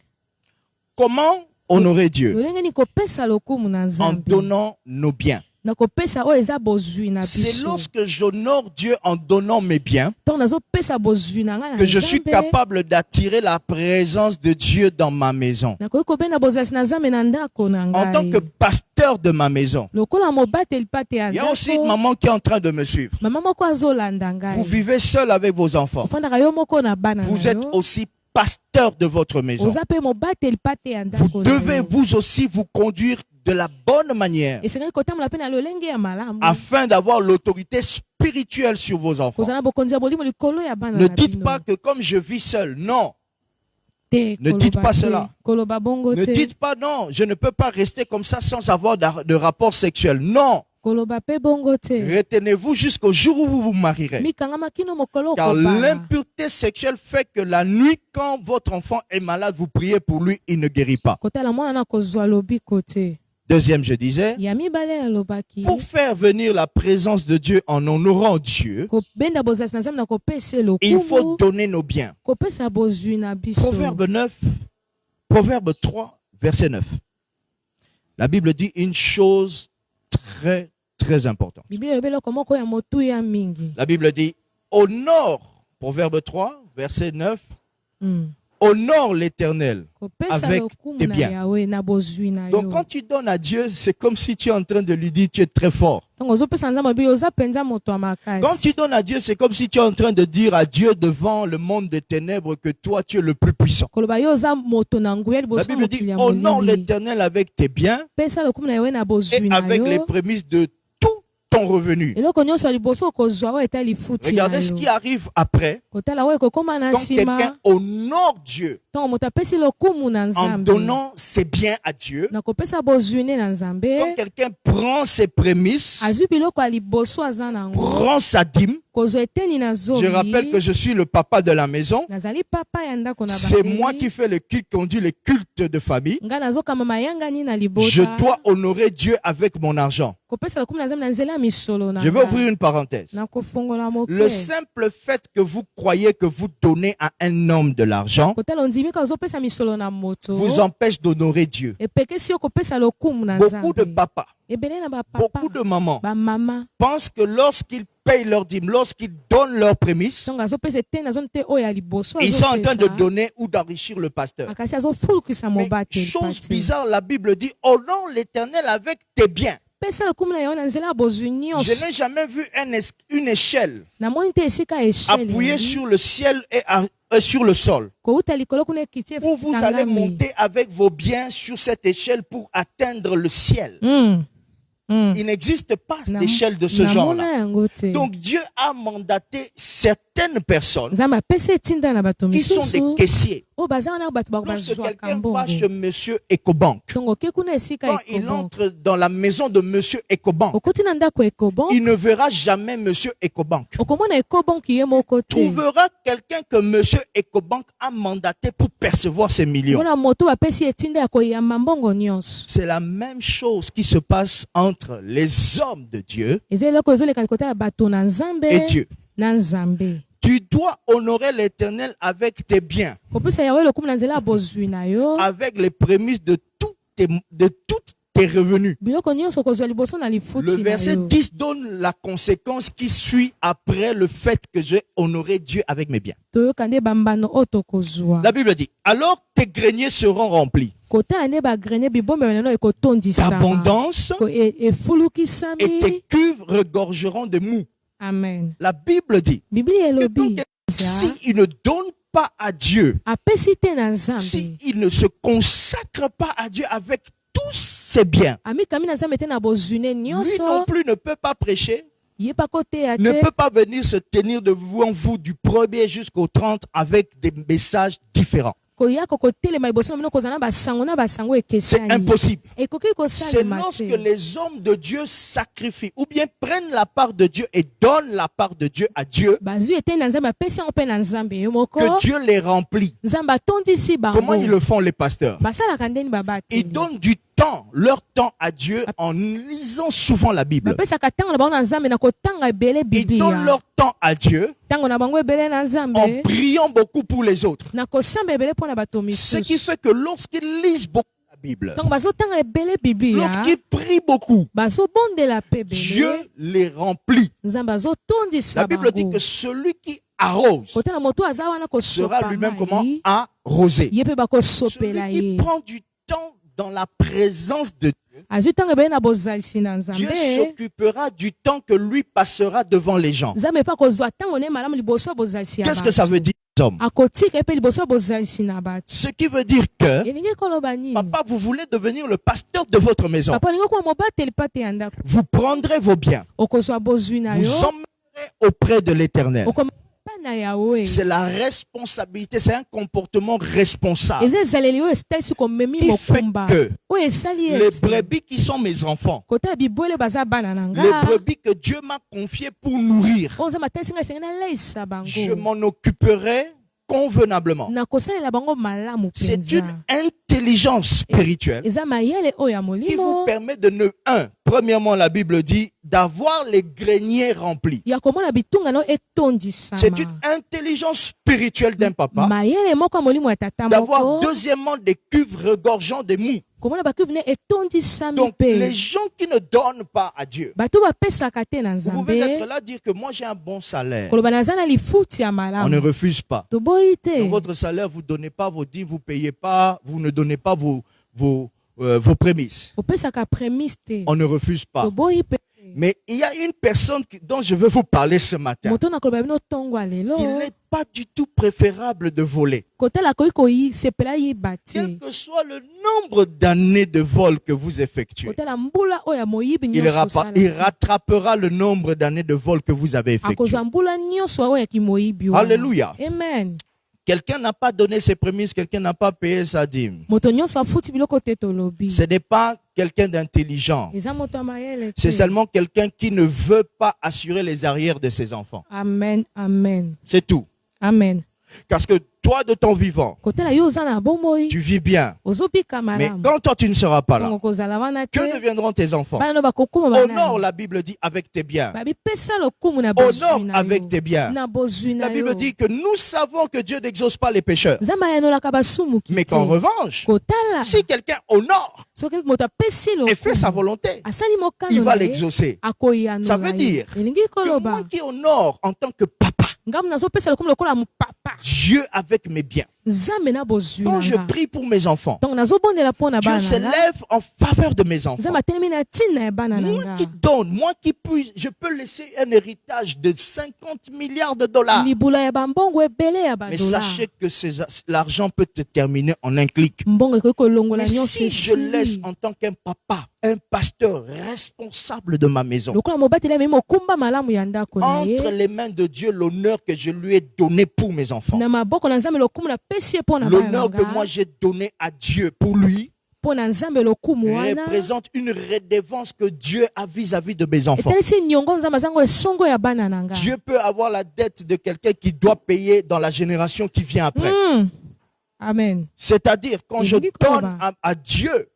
Comment honorer Dieu? Lolenge ni kopesa lokumu na En Nzambe. donnant nos biens. Na kopesa oyo eza bozwi na C'est biso. lorsque j'honore Dieu en donnant mes biens Donc nazopesa bozwi na nga na que je suis Nzambe. capable d'attirer la présence de Dieu dans ma maison. Nakoki kobenda bozalisi na Nzambe na ndako na En tant que ngai. pasteur de ma maison, Lokola mobateli pate ya il y a aussi une ndako. maman qui est en train de me suivre. Mama moko azolanda ngai. Vous vivez seul avec vos enfants. Ofandaka yo moko na bana na Vous êtes yo. aussi pasteur de votre maison. Oza pe mobateli pate ya Vous ndako na devez yo. vous aussi vous conduire de la bonne manière Esengeli kotambola pe na lolenge ya malamu. afin d'avoir l'autorité spirituelle sur vos enfants. Kozala bokonzi ya bolimo likolo ya bana Ne na dites bino. pas que comme je vis seul, non. Te, Ne koloba dites pas te, cela. Koloba bongo Ne te. dites pas non, je ne peux pas rester comme ça sans avoir de rapport sexuel. Non. Koloba pe bongo te. Retenez-vous jusqu'au jour où vous vous marierez. Mikangama kino mokolo Car okobala. l'impureté sexuelle fait que la nuit, quand votre enfant est malade, vous priez pour lui, il ne guérit pas. Kotala mwana na kozwa lobiko te. Deuxième, je disais, Ya mibale alobaki. pour faire venir la présence de Dieu en honorant Dieu, Kobenda bozalisi na Nzambe na kopesa il faut lokumu. donner nos biens. Kopesa bozwi na biso. Proverbe 3, verset 9. La Bible dit une chose très, très importante. Biblia elobi eloko moko ya motuya mingi. La Bible dit, honore, Proverbe 3, verset 9, honore l'Éternel Kopesa avec lokumu tes na biens. Yawe na bozwi na Donc yo. quand tu donnes à Dieu, c'est comme si tu es en train de lui dire tu es très fort. Donc ozopesa Nzambe bi oza penza moto ya makasi. Quand tu donnes à Dieu, c'est comme si tu es en train de dire à Dieu devant le monde des ténèbres que toi tu es le plus puissant. Koloba yo oza moto na nguya La liboso ya Bible dit, mokili ya honore molili. l'Éternel avec tes biens Pesa lokumu na Yawe na bozwi et na avec les yo. prémices de tout ton revenu. Eloko nyonso ya liboso okozwa oyo eta lifuti na Regardez ce qui yo. arrive après Kotala oyo ekokoma na quand nsima. quelqu'un honore Dieu Ntongo moto apesi lokumu na en Nzambe. donnant ses biens à Dieu. Na kopesa bozwi ne na Nzambe. Quand quelqu'un prend ses prémices, Azwi biloko ya liboso aza nango. prend sa dîme. Kozwa eteni na zomi. Je rappelle que je suis le papa de la maison. Nazali papa ya ndako na C'est bandeli. moi qui fais le culte, qu'on dit le culte de famille. Nga nazokama mayangani na libota. Je dois honorer Dieu avec mon argent. Kopesa lokumu na Nzambe na nzela ya misolo na Je vais nga. ouvrir une parenthèse. Na kofongola moke. Le simple fait que vous croyez que vous donnez à un homme de l'argent Kotala ondimi ka ozopesa misolo na moto. vous empêche d'honorer Dieu. Epekesi yo kopesa lokumu na Beaucoup de Nzambe. papas, Ebele na bapapa. beaucoup de mamans Ba mama. pensent que lorsqu'ils payent leur dîme, lorsqu'ils donnent leurs prémices, Donc azopesa eteni na zone te oyo ya liboso. ils sont en train de azopesa. donner ou d'enrichir le pasteur. Akasi azofulukisa Mais mobateli chose pati. bizarre, la Bible dit honore l'Éternel avec tes biens. Pesa lokumu na yo na nzela ya bozwi Je nyonso. n'ai jamais vu une échelle Namoni te esika eshele. appuyée sur le ciel et sur le sol. Kouta likolo kuna ekiti Où vous allez monter avec vos biens sur cette échelle pour atteindre le ciel. Il n'existe pas d'échelle de ce genre-là. Donc Dieu a mandaté certaines personnes qui sont des caissiers. Lorsque quelqu'un va chez Monsieur Ecobank, quand il entre dans la maison de Monsieur Ecobank, il ne verra jamais Monsieur Ecobank. Tu verras quelqu'un que Monsieur Ecobank a mandaté pour percevoir ses millions. C'est la même chose qui se passe entre les hommes de Dieu et Dieu. Tu dois honorer l'Éternel avec tes biens, avec les prémices de toutes tes revenus. biloko nyonso kozwa liboso na Le lifuti na verset yo. 10 donne la conséquence qui suit après le fait que j'ai honoré Dieu avec mes biens. Toyoka nde bambano oyo tokozwa. La Bible dit, alors tes greniers seront remplis Kotala nde bagrene bibombelo no ekotondisama. d'abondance et Efulukisami. tes cuves regorgeront de mou. Amen. La Bible dit Biblia que elobi. donc, s'il ne donne pas à Dieu, Apesi te na Nzambe. s'il ne se consacre pas à Dieu avec tous ses biens, Amikami na Nzambe te na bozune lui nyonso. non plus ne peut pas prêcher, Ye pa koteya ne te. peut pas venir se tenir devant vous du 1er jusqu'au 30 avec des messages différents. Koya kotelema liboso na bino kozala na basango C'est ekesani. impossible. Ekoki C'est kosalema lorsque te. les hommes de Dieu sacrifient ou bien prennent la part de Dieu et donnent la part de Dieu à Dieu Bazwi ete na Nzambe apesi yango mpe na Nzambe ye moko. que Dieu les remplit. Nzambe atondisi bango. Comment ils le font les pasteurs? Basalaka ndeni Ils babateli. donnent du temps, leur temps à Dieu en lisant souvent la Bible. Bapesaka ntango na bango na Nzambe na kotanga ebele Ils donnent Biblia. leur temps à Dieu Ntango na bango ebele na en Nzambe. priant beaucoup pour les autres. Na kosamba ebele mpo na bato Ce qui misusu. fait que lorsqu'ils lisent beaucoup la Bible, Ntango bazotanga ebele Biblia. lorsqu'ils prient beaucoup, Bazobondela mpe Dieu ebele. les remplit. Nzambe azotondisa La Bible dit bango. que celui qui arrose Kotala moto aza wana sera kosopa lui-même comment mai. arrosé. Ye mpe Celui bakosopela qui ye. prend du temps dans la présence de Dieu, Azwi ntango ebele na bozalisi na Dieu Nzambe. s'occupera du temps que lui passera devant les gens. Nzambe mpe akozwa ntango ne malamu liboso ya bozalisi ya Qu'est-ce que ça bato. veut dire, hommes? Akotika mpe liboso ya bozalisi na bato. Ce qui veut dire que, Elingi koloba nini? papa, vous voulez devenir le pasteur de votre maison. Papa olingi okuwa mobateli pate ya ndako. Vous prendrez vos biens, Okozwa bozwi na vous yo. emmènerez auprès de l'Éternel. Okoma na Yawe. C'est la responsabilité, c'est un comportement responsable Eza ezaleli oyo esalisi komemi qui fait mokumba. que Oyo esali les ete. brebis qui sont mes enfants, Kotala bibwele baza bana na les nga. brebis que Dieu m'a confiées pour nourrir, Oyo Nzambe atalisi nga esengeli naleisa je bango. m'en occuperai convenablement. Nakosalela bango malamu C'est mpenza. une intelligence spirituelle Eza mayele oyo ya qui vous molimo. permet de ne, premièrement, la Bible dit, d'avoir les greniers remplis. Ya komona bitunga no etondisama. C'est une intelligence spirituelle d'un papa mayele moko ya molimo ya tata d'avoir, moko. deuxièmement, des cuves regorgeant de mou. Komona bakubi ne etondisami Donc, mpe. les gens qui ne donnent pas à Dieu, Bato bapesaka te na vous pouvez être Nzambe. là dire que moi j'ai un bon salaire. Koloba naza na lifuti ya On ne malamu. refuse pas. Toboyi te. Dans votre salaire, vous ne donnez pas vos dîmes, vous payez pas, vous ne donnez pas vos prémices. Opesaka prémisse te. On ne refuse pas. Toboyi pe. Mais il y a une personne dont je veux vous parler ce matin. Moto na koloba bino tongo lelo. Il n'est pas du tout préférable de voler. Kotala koyi koyi sepela yi bate. Quel que soit le nombre d'années de vol que vous effectuez, Kotala mbula oyo ya moyibi il nyonso sala. rattrapera le nombre d'années de vol que vous avez effectué. Akozwa mbula nyonso oyo ya kimoyibi wana. Alléluia. Amen. Quelqu'un n'a pas donné ses prémices, quelqu'un n'a pas payé sa dîme. Moto nyonso afuti biloko te tolobi. Ce n'est pas quelqu'un d'intelligent. Eza moto ya mayele te. C'est seulement quelqu'un qui ne veut pas assurer les arrières de ses enfants. Amen. Amen. C'est tout. Amen. Parce que toi, de ton vivant, Kotala yo oza na bomoi. tu vis bien. Ozobika Mais malamu. quand toi, tu ne seras pas là, Tongo kozala wana te. que deviendront tes enfants? Bana no bakokuma bana. Honore, la Bible dit, avec tes biens. Babipesa lokumu na bozwi Honore na avec yo. tes biens. Na bozwi na La yo. Bible dit que nous savons que Dieu n'exauce pas les pécheurs. Nzambe ayanolaka basumuki Mais te. qu'en revanche, Kotala. si quelqu'un honore Soki moto apesi et fait sa lokumu. volonté, Asali mokano il va na ye. l'exaucer. Akoyanola Ça veut ye. dire Elingi Que koloba. moi qui honore en tant que papa, Ngamu nazopesa lokumu lokola mupapa. Dieu avec mes biens. Nzambe na bozwi Quand na je nga. prie pour mes enfants, Donc nazobondela mpo na Dieu bana na nga. s'élève en faveur de mes enfants. Nzambe atelemi na ntina ya bana na Moi nga. qui donne, moi qui puis, je peux laisser un héritage de 50 milliards de dollars. Libula ya bambongo ebele ya Mais badola. sachez que l'argent peut te terminer en un clic. Mbongo ekoki kolongola Mais nyonso si je laisse esili. en tant qu'un papa, un pasteur responsable de ma maison, Lokola mobateli amemi mokumba malamu ya ndako na ye. entre les mains de Dieu, l'honneur que je lui ai donné pour mes enfants, Na maboko na Nzambe lokumu napesi ye mpo na bana na l'honneur que nga. moi j'ai donné à Dieu pour lui, Mpo na Nzambe lokumu wana. représente une redevance que Dieu a vis-à-vis de mes enfants. Etalisi nyongo Nzambe azango esongo ya bana na nga. Dieu peut avoir la dette de quelqu'un qui doit payer dans la génération qui vient après. Amen. C'est-à-dire, quand je donne à Dieu,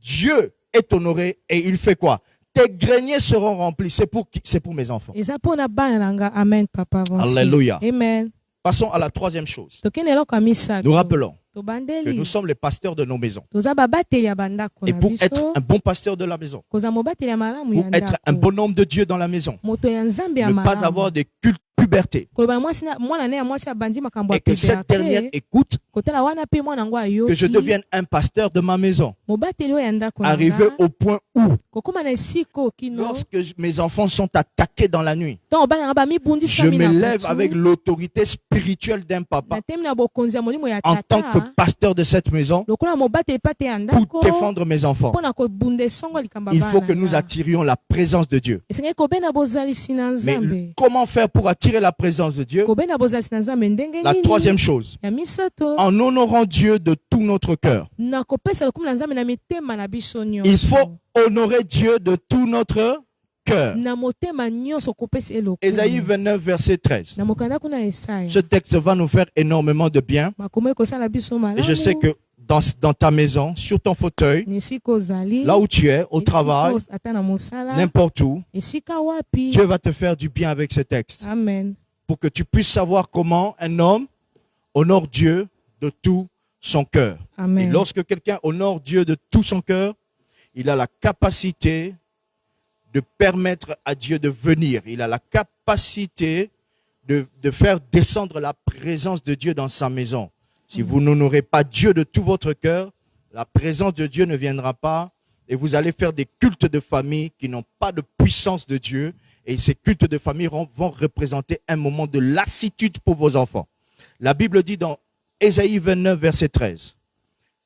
Dieu est honoré et il fait quoi? Tes greniers seront remplis. C'est pour qui? C'est pour mes enfants. Eza mpo na bana na nga. Amen, papa. Vonsi. Alléluia. Amen. Passons à la troisième chose. Tokende eloko ya misato. Nous rappelons que tobandeli nous sommes les pasteurs de nos maisons. toza babateli ya bandako Et na pour biso être un bon pasteur de la maison, koza mobateli ya malamu pour ya être un ndako bon homme de Dieu dans la maison, moto ya nzambe ya ne pas malamu avoir de culte puberté, koloba na mwasi mwana ne ya mwasi abandi makambo et ya que cette dernière puberté écoute kotala wana mpe mwana yango que je ayoki devienne un pasteur de ma maison. mobateli oyo ya ndako na Arrivé nga au point où, kokóma na esika okino lorsque mes enfants sont attaqués dans la nuit, ntango bana nga je bamibundisami me na lève avec butu l'autorité spirituelle d'un papa natemi na bokonzi ya molimo ya en tant que tata pasteur de cette maison lokola mobateli mpe te ya pour ndako défendre mes enfants. mpo na kobunda esongo ya likambo Il ya faut bana que nous nga. attirions la présence de Dieu. esengeli kobenda bozalisi na Mais nzambe comment faire pour attirer la présence de Dieu? kobenda bozalisi na nzambe ndenge La nini troisième chose, ya misato en honorant Dieu de tout notre cœur. na kopesa lokumu na nzambe na mitema na biso Il nyonso faut honorer Dieu de tout notre cœur. na motema nyonso kopesa Ésaïe elokumu 29, verset 13. na mokanda kuna esaya Ce texte va nous faire énormément de bien. makomo ekosala biso Et je sais malamu que dans ta maison, sur ton fauteuil, na esika ozali là où tu es, au esika travail, ata na mosala n'importe où, esika wapi Dieu va te faire du bien avec ce texte. amen Pour que tu puisses savoir comment un homme honore Dieu de tout son cœur. Et amen lorsque quelqu'un honore Dieu de tout son cœur, il a la capacité de permettre à Dieu de venir. Il a la capacité de faire descendre la présence de Dieu dans sa maison. Si vous n'honorez pas Dieu de tout votre cœur, la présence de Dieu ne viendra pas et vous allez faire des cultes de famille qui n'ont pas de puissance de Dieu. Et ces cultes de famille vont représenter un moment de lassitude pour vos enfants. La Bible dit dans Ésaïe 29, verset 13,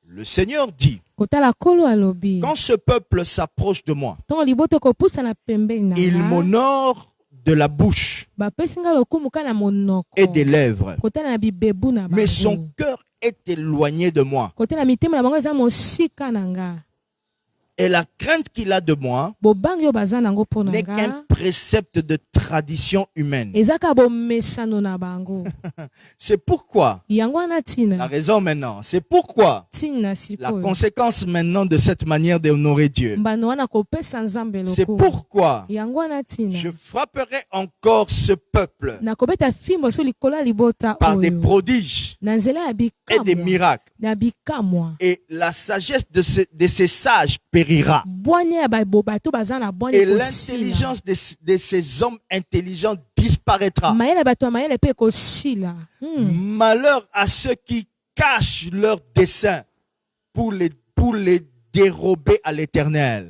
le Seigneur dit, kotala kolo alobi quand ce peuple s'approche de moi, ntango liboto ekopusana pembeni na il nga m'honore de la bouche bapesi nga lokumu kaka na monoko et des lèvres, kotala na bibebu na mais son bango cœur est éloigné de moi. kotala mitema na bango eza mosika na nga Et la crainte qu'il a de moi bobangi oyo baza nango mpo na n'est qu'un nga précepte de tradition humaine. eza kaka bomesano na bango C'est pourquoi, yango wana la ntina raison maintenant, c'est pourquoi ntina na la sikoyo conséquence maintenant de cette manière d'honorer Dieu. mbano wana kopesa nzambe C'est lokumu pourquoi yango wana ntina je frapperai encore ce peuple nakobeta fimbo so likolo ya libota par des oyo prodiges na nzela ya et des bikamwa miracles. na bikamwa Et la sagesse de ces sages périra. bwanya ya bato baza na bwanya Et ekosila l'intelligence de ces hommes intelligents disparaîtra. mayele ya bato ya mayele mpe ekosila Malheur à ceux qui cachent leurs desseins pour les dérober à l'Éternel.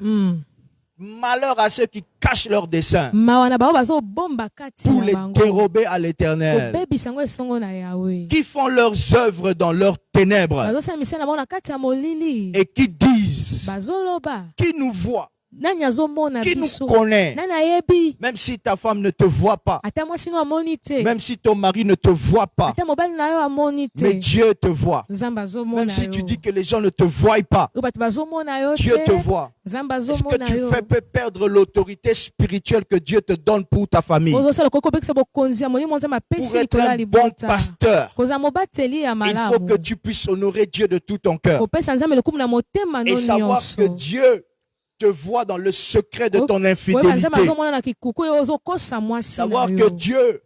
Malheur à ceux qui cachent leurs desseins mawa na bango bazobomba kati pour na les bango dérober à l'Éternel. kobebisa yango esongo na yawe Qui font leurs œuvres dans leurs ténèbres bazosala misala na bango na kati ya molili et qui disent, bazoloba qui nous voit, nani azomona qui nous biso connaît, nani ayebi même si ta femme ne te voit pas, ata mwasi no amoni te même si ton mari ne te voit pas, ata mobali na yo amoni mais te Dieu te voit. nzambe Même azomona si yo tu dis que les gens ne te voient pas, oyo bato bazomona yo Dieu te te voit. nzambe Est-ce que azomona tu yo peux perdre l'autorité spirituelle que Dieu te donne pour ta famille? ozosala koki kobekisa bokonzi ya molimo nzambe Pour apesi être likolo ya un bon libota pasteur, kozala mobateli ya il faut malamu que tu puisses honorer Dieu de tout ton cœur kopesa nzambe lokumu na motema no et savoir nyonso que Dieu te voit dans le secret de ton koyeba nzambe infidélité. azomona na kikuku oyo ozokosa mwasi na Savoir que yo Dieu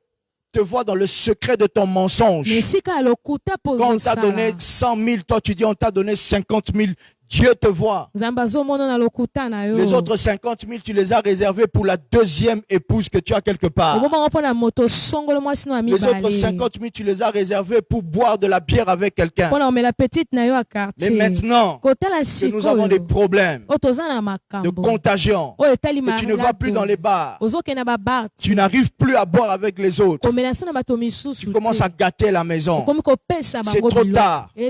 te voit dans le secret de ton na mensonge. esika ya lokuta mpo Quand on t'a donné ozosala 100 000, toi tu dis on t'a donné 50 000. Dieu te voit. nzambe azomona na lokuta na yo Les autres 50 000, tu les as réservés pour la deuxième épouse que tu as quelque part. obomango mpo na moto songolo mwasi no ya Les autres mibale 50 000, tu les as réservés pour boire de la bière avec quelqu'un. mpo na omela petite na yo ya Mais quartier maintenant kotala que nous avons des sikoyo problèmes oyo toza na de makambo contagion, oyo etali que tu ne vas plus dans les bars, ozokende na babar tu n'arrives plus à boire avec les autres, komela so na bato tu misusu commences à gâter la maison. okomi kopesa C'est bango trop bilo tard. Ce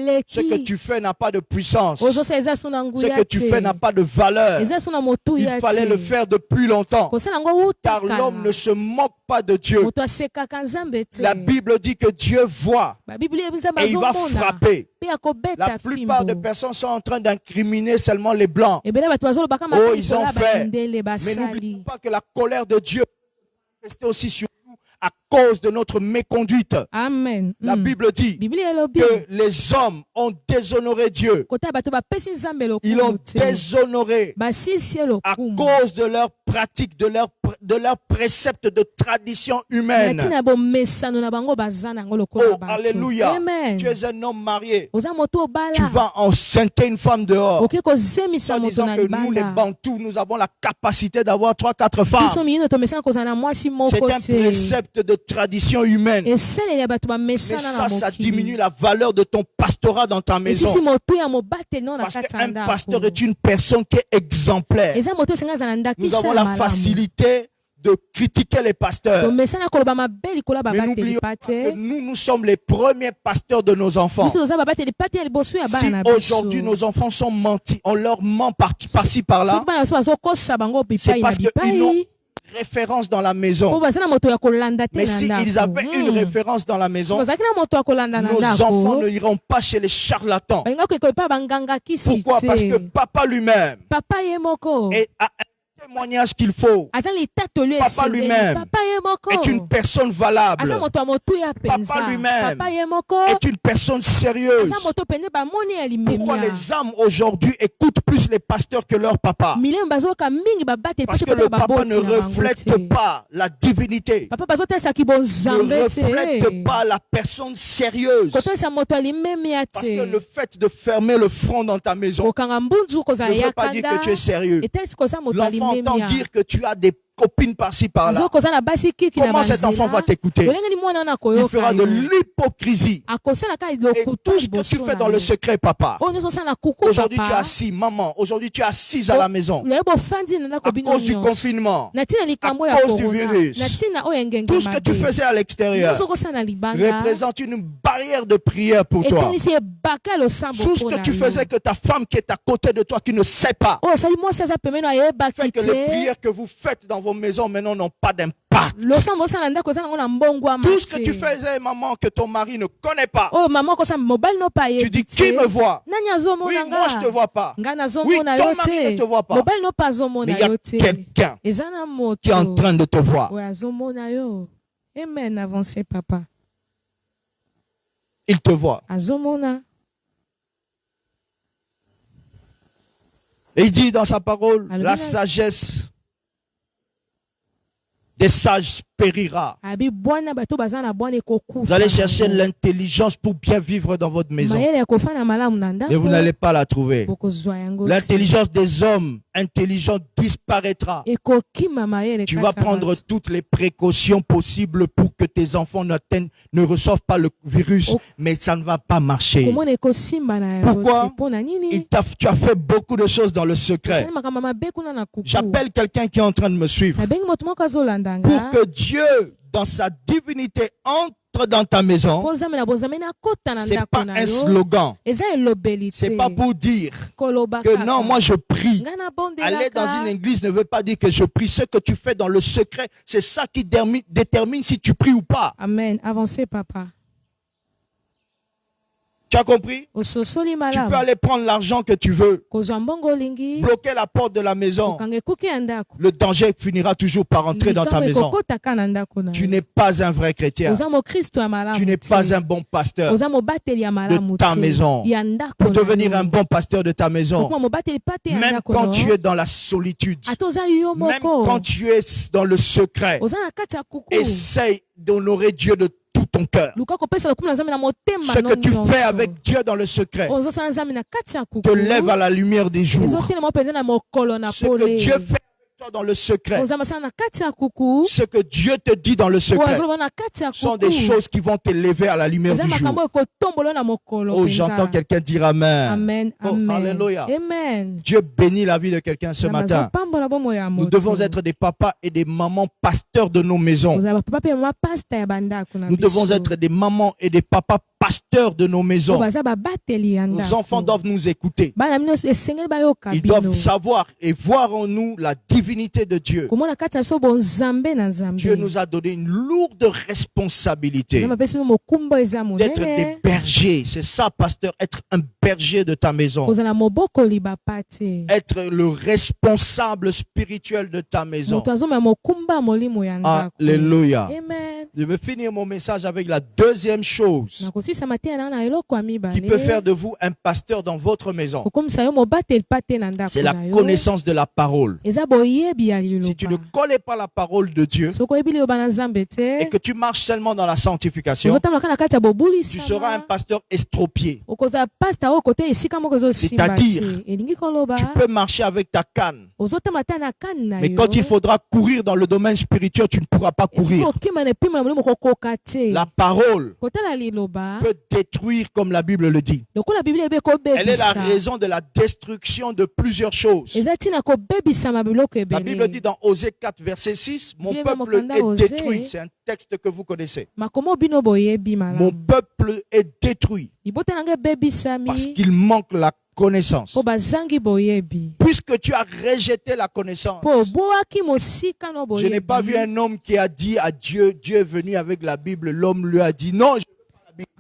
que eleki tu fais n'a pas de puissance. ozosala eza so na Ce nguya que tu fais n'a pas de valeur. eza so na motuya Il fallait le faire depuis longtemps. kosala yango Car l'homme ne se moque pas de Dieu. moto asekaka nzambe te La Bible dit que Dieu voit babiblia ebi nzambe et il va azomona frapper. mpe akobeta La plupart des fimbo personnes sont en train d'incriminer seulement les blancs. ebele bato bazolobaka Oh, ils ont makolola fait. bandele Mais basali n'oublions pas que la colère de Dieu est restée aussi sur nous à cause de notre méconduite. Amen. La Bible dit Biblia elobi. que les hommes ont déshonoré Dieu. Kota bato bapesi Nzambe Ils lokumu l'ont te. déshonoré Basisi à lokumu. cause de leur pratique, de leur précepte de tradition humaine. Natina bomesano na bango bazana ngo lokola Oh, bato. alléluia. Amen. Tu es un homme marié. Oza moto Tu obala. vas enceinter une femme dehors. Oke kozemisa En moto disant na que nous, les libanda. Bantous, nous avons la capacité d'avoir 3-4 femmes. Biso miyino tomesana kozala na mwasi moko C'est un te. précepte de tradition humaine. Eseleli ya bato Mais bamesana na ça diminue mokili. la valeur de ton pastorat dans ta maison. Esisi moto ya mobateli no na Parce kati ya qu'un pasteur ndako. est une personne qui est exemplaire. Eza moto esenga azala Nous ndakisa avons ya la malamu. facilité de critiquer les pasteurs. tomesana koloba mabe likolo ya Mais babateli n'oublions pas pa que te. nous sommes les premiers pasteurs de nos enfants. biso toza babateli pa te ya liboso ya Si bana na biso. aujourd'hui nos enfants sont mentis, on leur ment par-ci par-là, soki bana biso bazokosa bango c'est bipai na parce qu'ils n'ont bipai référence dans la po maison. baza na moto ya kolanda te Mais na si ils ndako. avaient une référence dans la maison, bazalaki na moto ya kolanda na nos enfants ndako ne iront pas chez les charlatans. balinga koyekola epai ya banganga kisi Pourquoi? Parce que te. papa lui-même papa ye moko a un témoignage qu'il faut, aza litatoli Papa esengeli. lui-même papa ye moko est une personne valable, aza moto ya motuya penza. Papa lui-même papa ye moko est une personne sérieuse. aza moto pene bamoni ya Pourquoi limemia. les âmes aujourd'hui écoutent plus les pasteurs que leur papa? milemo bazoyoka mingi babateli Parce pasi que le kotala papa baboti ne na bango reflète te. pas la divinité, papa bazotalisa ne bonzambe reflète te pas la personne sérieuse. kotalisa moto ya limemia Parce que te le fait de fermer le front dans ta maison kokanga mbunzu kozala ne veut pas dire yakanda que tu es sérieux. etalisi koza moto ya L'enfant entend limemia dire que tu as des copines par-ci par-là. zo koza na basi kiki na Comment cet enfant va banzela t'écouter? olenge ni mwana wana Il akoyoka fera de yo l'hypocrisie. akosala kaka Et lokuta tout ce que tu liboso fais na dans le yo. secret, papa. oyo nyonso osala na kuku Aujourd'hui, tu es papa assis, maman. Aujourd'hui, tu es assise à la maison. loye bofandi na ndako À bino cause du nyonso confinement. na ntina likambo À ya cause du corona virus. na ntina oyo engenge Tout ce que tu mabe faisais à l'extérieur nyonso okosala na libanda représente une barrière de prière pour toi. etalisi ebaka losambo Tout ce mpo que na tu yo. faisais que ta femme qui est à côté de toi, qui ne sait pas, oyo osali mwasi aza pembeni fait ayebaki que les te prières que vous faites dans vos maisons maintenant n'ont pas d'impact. losambo osala na ndako eza nango na mbongwama Tout ce que te. tu faisais, maman, que ton mari ne connaît pas, oyo mama okosala mobali no pa tu ayebi dis, te. qui me voit? nani Oui, azomona moi je te nga vois pas. nga Oui, nazomona ton yo mari ne te te voit pas. mobali no pa Mais azomona il y a yo te quelqu'un eza na qui est en moto train de te voir. oyo azomona yo amen avance papa Il te voit. azomona Et il dit dans sa parole, Alléluia. la sagesse des sages périra. abi bwana bato baza na bwana ekokufa Vous allez chercher l'intelligence pour bien vivre dans votre maison. mayele ya kofanda malamu na Et vous ndako n'allez pas la trouver. bokozwa yango te. L'intelligence des hommes intelligents disparaîtra. ekokima mayele Tu kati vas ya prendre bato. toutes les précautions possibles pour que tes enfants ne reçoivent pas le virus, Oh. mais ça ne va pas marcher. komona ekosimba na yango Pourquoi? te. Mpo na nini Tu as fait beaucoup de choses dans le secret. osali makambo mabe kuna na kuku J'appelle quelqu'un qui est en train de me suivre nabengi moto moko azolanda pour nga que Dieu, dans sa divinité, entre dans ta maison. mpo nzambe na bonzambe nakota na C'est ndako pas na un yo slogan. eza elobeli C'est te pas pour dire koloba que kaka. non, moi je prie. nga Aller dans une nabondelaka église ne veut pas dire que je prie. Ce que tu fais dans le secret, c'est ça qui détermine si tu pries ou pas. amen avancez papa Tu as compris? ososoli Tu peux malamu aller prendre l'argent que tu veux, kozwa mbongo olingi bloquer la porte de la maison. kokanga ekuke ya ndako Le danger finira toujours par entrer dans ta likambo maison. ekokotaka na ndako na Tu yo n'es pas un vrai chrétien. oza mokristo ya malamu Tu n'es te. pas un bon pasteur. oza mobateli ya malamu ta te. maison. ya ndako Pour na devenir yo. un bon pasteur de ta maison, okoma mobateli pa te ya même ndako quand na tu yo. es dans la solitude, ata oza yo même moko quand tu es dans le secret, oza na kati ya kuku essaye d'honorer Dieu de tout ton cœur. luka kopesa lokumu na nzambe na motema Ce que tu fais avec Dieu dans le secret oyo ozosala nzambe na kati ya kuku te lève à la lumière des jours. ezotelema mpenza na mokolo na Ce que pole Dieu fait avec toi dans le secret, ozamba asala na kati ya kuku ce que Dieu te dit dans le oyo secret, azoloba na kati ya sont des kuku choses qui vont t'élever à la lumière eza du jour. makambo ekotombola na mokolo Oh, mpenza. j'entends quelqu'un dire Amen. amen Oh, amen alléluia. amen Dieu bénit la vie de quelqu'un ce Na matin. bazopambola bomoi ya Nous moto. devons être des papas et des mamans pasteurs de nos maisons. ozala bapapa mpe mama pasta ya bandako na Nous devons biso. être des mamans et des papas pasteurs de nos Oyo maisons. baza babateli ya Nos enfants ndako doivent nous écouter. bana mino esengeli bayoka Ils bino doivent savoir et voir en nous la divinité divinité de Dieu, komona kati na biso bonzambe na Dieu nzambe. nous a donné une lourde responsabilité Nzambe apesi biso mokumba eza d'être des monene. bergers. C'est ça, pasteur, être un berger de ta maison. Kozala mobokoli bapa te. Être le responsable spirituel de ta maison. Moto azomema mokumba ya molimo ya ndako. Alléluia. Amen. Je vais finir mon message avec la deuxième chose nakosisa te na eloko ya qui peut faire mibale de vous un pasteur dans votre maison. kokomisa yo mobateli pa te na ndako C'est la na yo. connaissance de la parole. eza boyebi ya Si tu ne liloba. connais pas la parole de Dieu soki oyebi liloba na nzambe et te que tu marches seulement dans la sanctification, ozotambola kaka na kati ya tu seras un bobulisama pasteur estropié. okozala pasta oyo kote esika moko ezosimba C'est-à-dire, te elingi koloba Tu peux marcher avec ta canne, ozotambola te na kani na mais yo quand il faudra courir dans le domaine spirituel, tu ne pourras pas esika courir. okima na epima na molimo kokoka te La parole kotala liloba peut détruire comme la Bible le dit. lokola biblia ebe Elle est la kobebisa raison de la destruction de plusieurs choses. eza ntina kobebisama biloko La Bible dit ebele dans Osée 4, verset 6, mon Bible peuple mokanda est Osée. détruit. C'est un texte que vous connaissez. makomo bino boyebi Mon malamu peuple est détruit libota nanga ebebisami parce qu'il manque la connaissance. mpo bazangi boyebi Puisque tu as rejeté la connaissance, mpo obwaki mosika no je n'ai pas vu boyebi un homme qui a dit à Dieu, Dieu est venu avec la Bible, l'homme lui a dit non.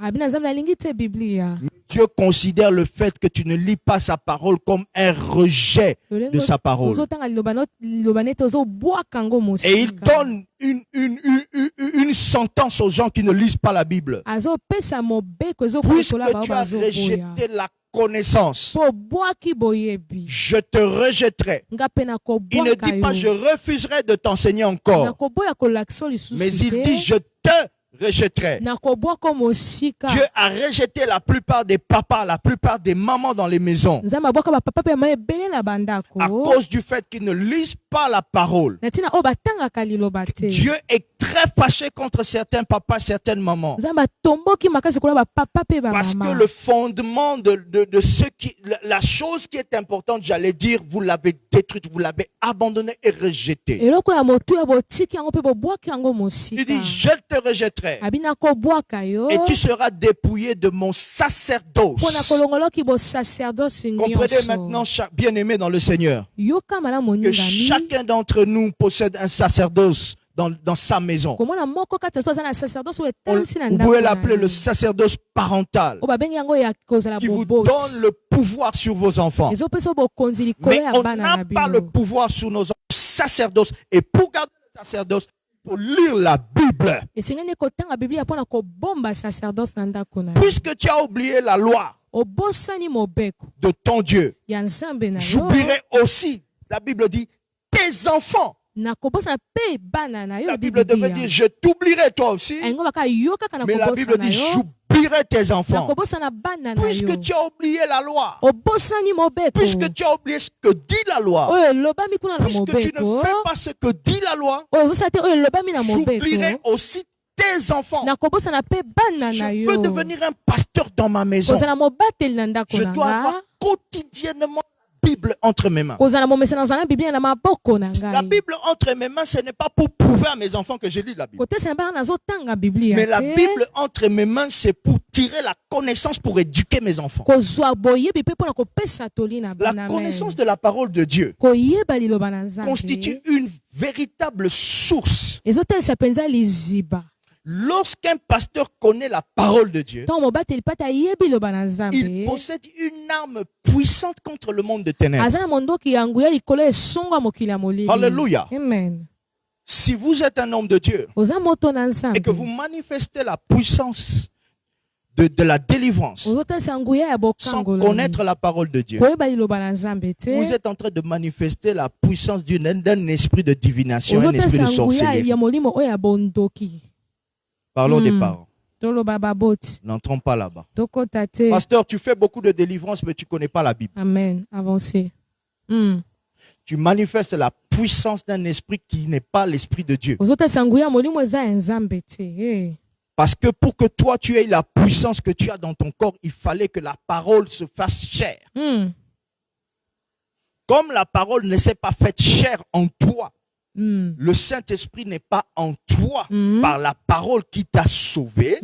abi na nzambe nalingi te biblia Dieu considère le fait que tu ne lis pas sa parole comme un rejet de sa parole. ozotanga liloba nete ozobwaka yango Et il mosika donne une sentence aux gens qui ne lisent pas la Bible. azopesa mobeko Puisque ezokola bao tu as bazoboya rejeté la connaissance, mpo obwaki boyebi je te rejetterai. nga mpe Il ne nakobwaka dit pas je yo refuserai de t'enseigner encore, nakoboya kolakisa lisusu mais il dit te je te rejetterai. nakobwaka mosika Dieu a rejeté la plupart des papas, la plupart des mamans dans les maisons nzambe abwaka bapapa mpe mama ebele na à bandako cause du fait qu'ils ne lisent pas la parole. na ntina oyo batangaka liloba te Dieu est très fâché contre certains papas, certaines mamans. nzambe atomboki makasi kola bapapa mpe Parce que bamama le fondement de ce qui, la chose qui est importante, j'allais dire, vous l'avez détruite, vous l'avez abandonnée et rejetée. eloko ya motu ya botiki yango mpe bobwaki yango Il mosika dit, je te rejetterai abi nakobwaka yo et tu seras dépouillé de mon sacerdoce. mpo na kolongoloki bosacerdoce Comprenez nyonso maintenant, bien-aimé dans le Seigneur, yoka malamu que oningami chacun d'entre nous possède un sacerdoce dans sa maison. komona moko kati na so aza na sacerdoce oyo On- etamisi na Vous ndako pouvez na l'appeler ye. le sacerdoce parental oyo babengi yango ya kozala qui vous boboti donne le pouvoir sur vos enfants. ezopesa bokonzi likolo Mais ya on bana na n'a pas le bino pouvoir sur nos sacerdoces. Et pour garder le sacerdoce, il faut lire la Bible. esengeli kotanga biblia mpona kobomba sacerdoce na ndako na yo Puisque tu as oublié la loi obosani mobeko de ton Dieu, ya nzambe na yo j'oublierai aussi, la Bible dit, tes enfants. nakobosana mpe bana na yo La Bible devait dire, je t'oublierai toi aussi. yango baka yo kaka Mais la Bible nakobosana dit, yo j'oublierai tes enfants. nakobosana bana na yo Puisque tu as oublié la loi, obosani mobeko puisque tu as oublié ce que dit la loi, oyo elobami kuna na puisque tu ne mobeko fais pas ce que dit la loi, oyo ozosala te oyo elobami na j'oublierai mobeko aussi tes enfants. nakobosana mpe bana na Je yo veux devenir un pasteur dans ma maison. kozala mobateli na ndako Je na dois avoir nga quotidiennement la Bible entre mes mains. kozala momesana nazala na biblia na maboko na La ngai Bible entre mes mains, ce n'est pas pour prouver à mes enfants que je lis la Bible. kotesana bana nazotanga biblia Mais la te Bible entre mes mains, c'est pour tirer la connaissance pour éduquer mes enfants. kozwa boyebi mpe mpona kopesa toli na La bana connaissance de la parole de Dieu koyeba liloba na nzambe constitue une véritable source. ezotalisa mpenza liziba Lorsqu'un pasteur connaît la parole de Dieu, ntango mobateli mpe ata ayebi liloba na il nzambe possède une arme puissante contre le monde de ténèbres. aza na mondoki ya nguya likolo esongo ya mokili ya molili Alléluia. amen Si vous êtes un homme de Dieu oza moto na et nzambe que vous manifestez la puissance de la délivrance ozotalisa nguya ya sans bokangolami connaître la parole de Dieu, koyeba liloba na nzambe te vous êtes en train de manifester la puissance d'un esprit de divination, un esprit de ozotalisa nguya sorcellerie. ya molimo oyo ya bondoki Parlons des parents. toloba baboti N'entrons pas là-bas. tokota te Pasteur, tu fais beaucoup de délivrance, mais tu ne connais pas la Bible. amen avancé Tu manifestes la puissance d'un esprit qui n'est pas l'esprit de Dieu. ozotalisa nguya ya molimo eza ya nzambe te Parce que pour que toi, tu aies la puissance que tu as dans ton corps, il fallait que la parole se fasse chair. Comme la parole ne s'est pas faite chair en toi, le Saint-Esprit n'est pas en toi par la parole qui t'a sauvé,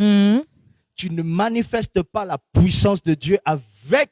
tu ne manifestes pas la puissance de Dieu avec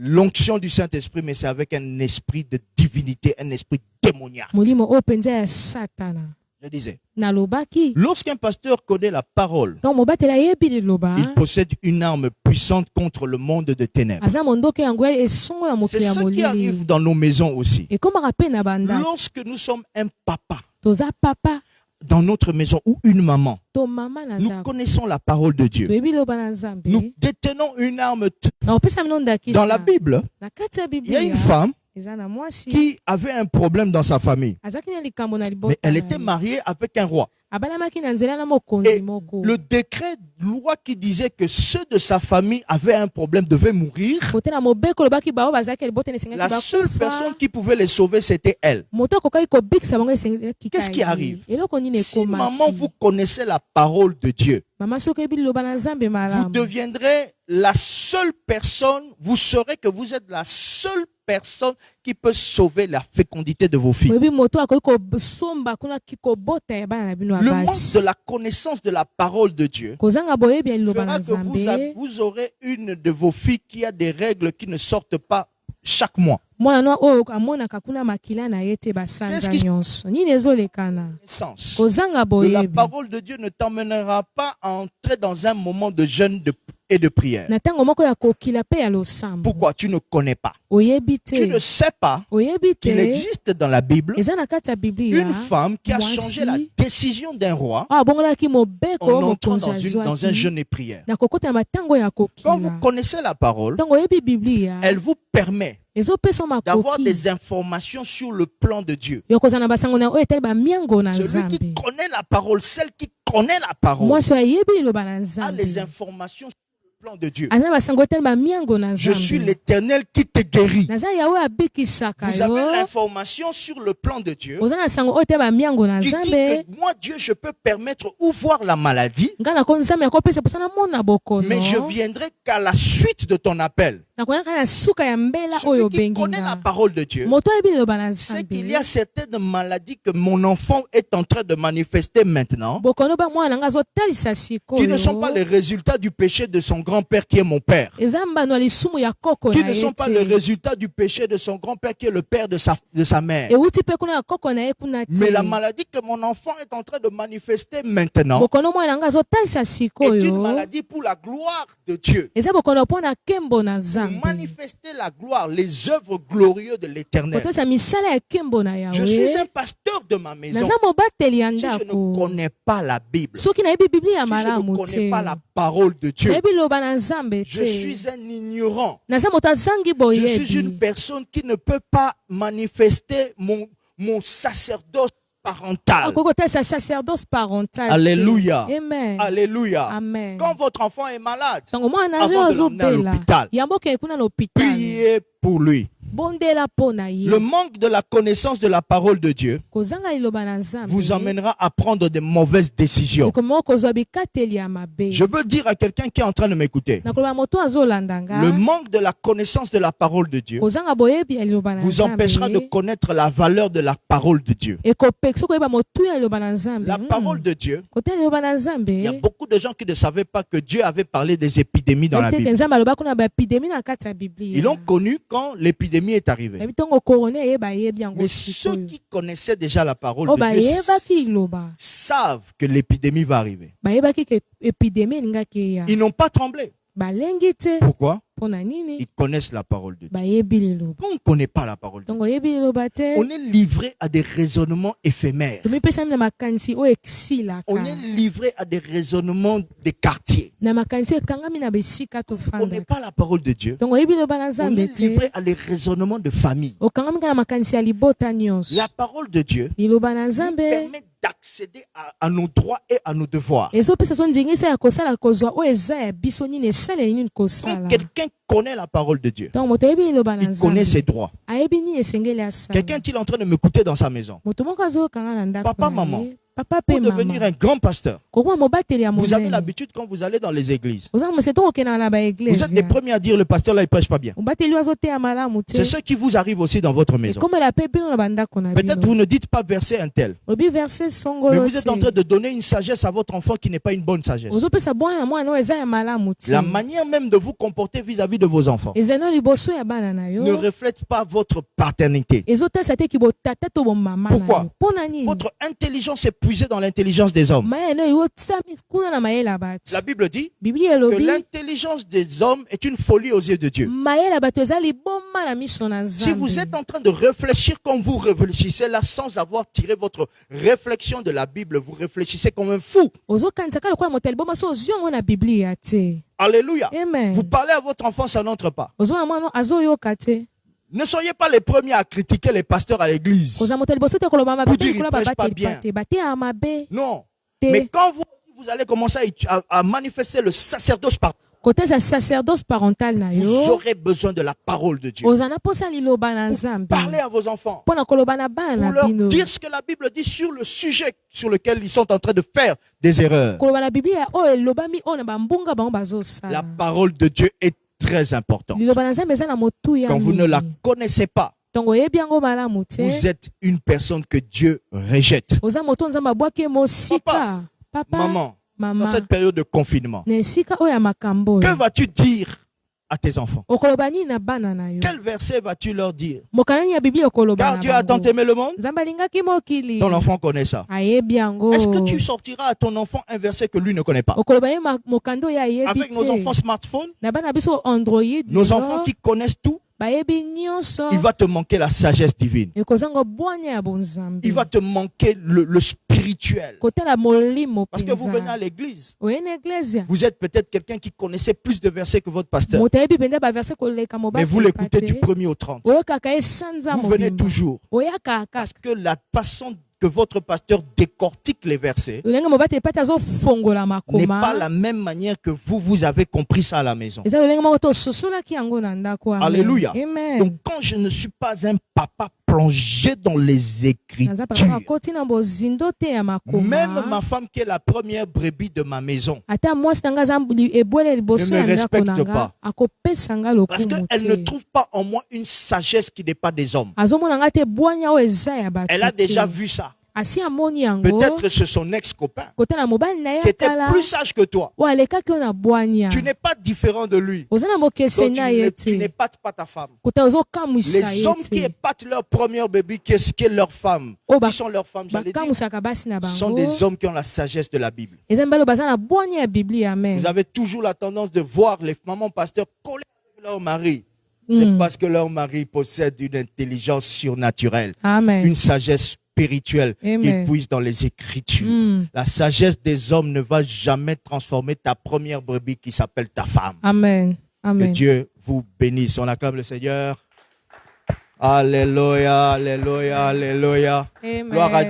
l'onction du Saint-Esprit, mais c'est avec un esprit de divinité, un esprit démoniaque. molimo oyo mpenza ya satana Je disais, nalobaki lorsqu'un pasteur connaît la parole, donc mobateli ayebi liloba il possède une arme puissante contre le monde de ténèbres. aza mondoki yango esongola C'est mokili ya ce qui arrive molili dans nos maisons aussi. ekomaka mpe na bandako Lorsque nous sommes un papa toza papa dans notre maison ou une maman, to mama na nous ndako connaissons la parole de Dieu. toyebi liloba na nzambe Nous détenons une arme. na opesa mino ndakisa Dans la Bible, na kati ya il y a une biblia femme eza na mwasi qui avait un problème dans sa famille. azalaki na likambo na Mais libota elle na était ye. mariée avec un roi. abalamaki na nzela na mokonzi Et moko le décret loi qui disait que ceux de sa famille avaient un problème devaient mourir, kote na mobeko olobaki bao bazalaki libota na la esengaki seule personne qui pouvait les sauver, c'était elle. moto akokaki kobikisa bango esengaki Qu'est-ce qui arrive? eloko nini Si maman, ekomaki vous connaissez la parole de Dieu, mama soki oyebi liloba na nzambe vous malamu deviendrez la seule personne, vous saurez que vous êtes la seule personne qui peut sauver la fécondité de vos filles. oyebi moto akoki kosomba kuna kikobota ya bana na bino ya Le manque basi de la connaissance de la parole de Dieu kozanga boyebi ya liloba na fera que nzambe vous aurez une de vos filles qui a des règles qui ne sortent pas chaque mois. mwana oyo amonaka kuna makila na ye te basanza Qu'est-ce qui- nyonso nini ezolekana Sens. kozanga De la boyebi parole de Dieu ne t'emmènera pas à entrer dans un moment de jeûne et de prière. na ntango moko ya kokila mpe ya losambo Pourquoi? Tu ne connais pas. oyebi Tu ne te sais pas oyebi qu'il te existe dans la Bible eza na kati ya biblia une femme qui a mwasi changé la décision d'un roi oyo abongolaki mobeko en oyo entrant mokonzi dans un azwaki jeûne et prière. na kokota na matango ya Quand kokila vous connaissez la parole, ntango oyebi biblia elle vous permet ezopesa d'avoir makoki des informations sur le plan de Dieu. ya kozala na basango na oyo etali bamiango na Celui nzambe qui connaît la parole, celle qui connaît la parole, mwasi oyo ayebi liloba na a nzambe les informations sur le plan de Dieu. aza na basango etali bamiango na Je suis nzambe l'Éternel qui te guérit. naza yawe abikisaka Vous avez yo l'information sur le plan de Dieu oza na sango oyo etali bamiango na qui dit nzambe que moi, Dieu, je peux permettre ou voir la maladie, ngai nako nzambe nakopesa mposana mona bokono mais je viendrai qu'à la suite de ton appel. nakoyaka na suka ya mbela oyo Celui qui obengi connaît la nga parole de Dieu moto oyebi liloba na sait qu'il y a nzambe certaines maladies que mon enfant est en train de manifester maintenant, bokono ba mwana nga azotalisa qui ne sont pas les sikoyo résultats du péché de son grand-père qui est mon père, eza mbano ya lisumu ya koko qui na ne sont ye pas les te résultats du péché de son grand-père qui est le père de sa mère. ewuti mpe kuna ya koko na ye kuna Mais la te maladie que mon enfant est en train de manifester maintenant bokono mwana nga azotalisa est une sikoyo maladie pour la gloire de Dieu. eza bokono mpo na nkembo na Pour nzambe manifester la gloire, les œuvres glorieuses de l'Éternel. kotosa misala ya nkembo na Je suis un yawe pasteur de ma maison. naza mobateli ya Si je ne ndako connais pas la Bible, si soki nayebi biblia ya je ne malamu connais te pas la parole de Dieu, nayebi liloba na nzambe je te suis un ignorant. naza moto azangi Je suis une boyebi personne qui ne peut pas manifester mon sacerdoce parental. akoki kotalisa sacerdoce parental te. Alléluia. amen Alléluia. amen Quand votre enfant est malade, ntango mwana na Avant yo de l'emmener à azobela l'hôpital, yambo okende kuna na hôpital priez pour lui. bondela mpo na ye Le manque de la connaissance de la parole de Dieu kozanga liloba na nzambe vous emmènera à prendre de mauvaises décisions. ekomaka kozwa bikateli ya mabe Je veux dire à quelqu'un qui est en train de m'écouter, nakoloba moto azolanda nga le manque de la connaissance de la parole de Dieu kozanga boyebi ya liloba na vous empêchera de nzambe connaître la valeur de la parole de Dieu. ekopekisa koyeba motuya ya liloba na nzambe La parole de Dieu, kotala liloba na il y a nzambe beaucoup de gens qui ne savaient pas que Dieu avait parlé des épidémies dans la tete Bible. nzambe alobaki na baepidemi na kati ya biblia Ils l'ont connu quand l'épidémie est arrivée. yabi ntongo korone eyeba ayebi yango Mais ceux sikoyo qui connaissaient déjà la parole oyo de Dieu bayebaki liloba savent que l'épidémie va arriver. bayebaki ke epidemi elingaki eya Ils n'ont pas tremblé. balengi te Pourquoi? mpo na nini Ils connaissent la parole de Dieu. bayebi liloba Quand on ne connaît pas la parole de ntongo Dieu, oyebi liloba te on est livré à des raisonnements éphémères. tomipesami na makanisi oyo esilaka On est livré à des raisonnements des quartiers. na makanisi oyo ekangami na bisika On n'est tofanda pas la parole de Dieu. ntongo oyebi liloba na On nzambe est te livré à des raisonnements de famille. okangami kaka na makanisi ya libota nyonso La parole de Dieu liloba na nous nzambe permet d'accéder à nos droits et à nos devoirs. ezopesa so ndingisa ya kosala kozwa oyo eza ya biso nini esaleli nini Quand kosala quelqu'un connaît la parole de Dieu, ntongo moto ayebi liloba na il connaît ses nzambe droits. ayebi nini esengeli asala Quelqu'un est en train de m'écouter dans sa maison. moto moko azokanga na ndako Papa, na maman. ye papa pour pe devenir mama un grand pasteur. kokuwa mobateli ya Vous avez monene l'habitude quand vous allez dans les églises. ozanga moseto okendaka na Vous êtes les baeglise premiers à dire le pasteur là il prêche pas bien. mobateli oyo azoteya malamu C'est te ce qui vous arrive aussi dans votre maison. ekomela pe bino na bandako na Peut-être bino vous ne dites pas verset un tel, olobi verse mais songolo vous êtes en te train de donner une sagesse à votre enfant qui n'est pas une bonne sagesse. ozopesa mwana oyo eza ya malamu te La manière même de vous comporter vis-à-vis de vos enfants ezali no liboso ya bana na ne yo reflète pas votre paternité. ezotalisa te kibotata to bomama na Pourquoi? yo mpo na nini Votre intelligence est puisée dans l'intelligence des hommes. mayele oyo otami kuna na mayele ya bato La Bible dit biblia que elobi l'intelligence des hommes est une folie aux yeux de Dieu. mayele ya bato eza liboma na miso na Si vous êtes nzambe en train de réfléchir comme vous réfléchissez là sans avoir tiré votre réflexion de la Bible, vous réfléchissez comme un fou. ozokanisa kaka lokola moto ya liboma so ozwi yango na biblia te Alléluia. amen Vous parlez à votre enfant, ça n'entre pas. ozomona mwana azoyoka te Ne soyez pas les premiers à critiquer les pasteurs à l'église. kozala moto ya liboso te koloba mabe Vous te dire, likolo il prêche pas babateli bien. pa te bateyaka mabe Non. te Mais quand vous allez commencer à manifester le sacerdoce par kotesa sacerdoce parental na vous yo aurez besoin de la parole de Dieu. ozala na mposa liloba na nzambe Parlez à vos enfants mpo na koloba na bana pour na leur bino dire ce que la Bible dit sur le sujet sur lequel ils sont en train de faire des erreurs. koloba na biblia oyo elobami oyo na bambunga bango La bazosala parole de Dieu est très importante. liloba na nzambe eza na motuya Quand vous ne la mingi connaissez pas, ntongo oyebi yango malamu te vous êtes une personne que Dieu rejette. oza moto nzambe abwaki mosika papa Maman, dans mama cette période de confinement, na esika oyo ya makambo que oyo vas-tu dire à tes enfants? okoloba nini na bana na yo Quel verset vas-tu leur dire? mokana nini ya biblia okoloba Car na Dieu a tant bango aimé le monde, nzambe alingaki mokili ton enfant connaît ça. ayebi yango Est-ce que tu sortiras à ton enfant un verset que lui ne connaît pas? okoloba ye mokanda oyo ayebi Avec nos te enfants smartphones, na bana biso android nos enfants qui connaissent tout, bayebi nyonso il va te manquer la sagesse divine. ekozanga bwanya ya bonzambe Il va te manquer le spirituel. kotala molimo Parce que vous venez à mpenza l'église. oye na eglise Vous êtes peut-être quelqu'un qui connaissait plus de versets que votre pasteur. moto ayebi mpenza baverse koleka Mais vous mobali l'écoutez du 1er au 30. oyokaka ye sanza Vous venez mobimba toujours. oyaka Parce kaka que la façon que votre pasteur décortique les versets lolenge mobali epati azofongola n'est pas makoma la même manière que vous avez compris ça à la maison. eza lolenge moko tososolaki yango na ndako amen. Alléluia. amen Donc quand je ne suis pas un papa plongé dans les naza papa écritures, akoti na bozindo te ya même makoma ma femme qui est la première brebis de ma maison, ata mwasi na nga aza ebwele liboso Ne me ya ndako respecte na nga pas. akopesa nga parce lokumu qu'elle ne te trouve pas en moi une sagesse qui n'est pas des hommes. azomona nga te bwanya oyo eza ya bato Elle a te. déjà vu ça. asi amoni yango Peut-être chez son ex-copain, kotala mobali na qui ye était kala plus sage que toi. oyo alekaki oyo na bwanya Tu n'es pas différent de lui. oza na mokese Donc, na ye tu te n'épates pas ta femme. kotala ozokamwisa Les ye hommes qui te épatent leur première bébé, qu'est-ce qu'est leur femme? Oh, bah, Qui sont leurs femmes, j'allais dire. bakamwisaka basi na Ce sont bango des hommes qui ont la sagesse de la Bible. eza mibali oyo baza na bwanya ya biblia amen Vous avez toujours la tendance de voir les mamans pasteurs coller avec leur mari. C'est parce que leur mari possède une intelligence surnaturelle, amen une sagesse spirituelle Amen. qu'ils puissent dans les Écritures. La sagesse des hommes ne va jamais transformer ta première brebis qui s'appelle ta femme. amen Que amen Dieu vous bénisse. On acclame le Seigneur. Alléluia, alléluia, alléluia. Amen. Gloire à Dieu.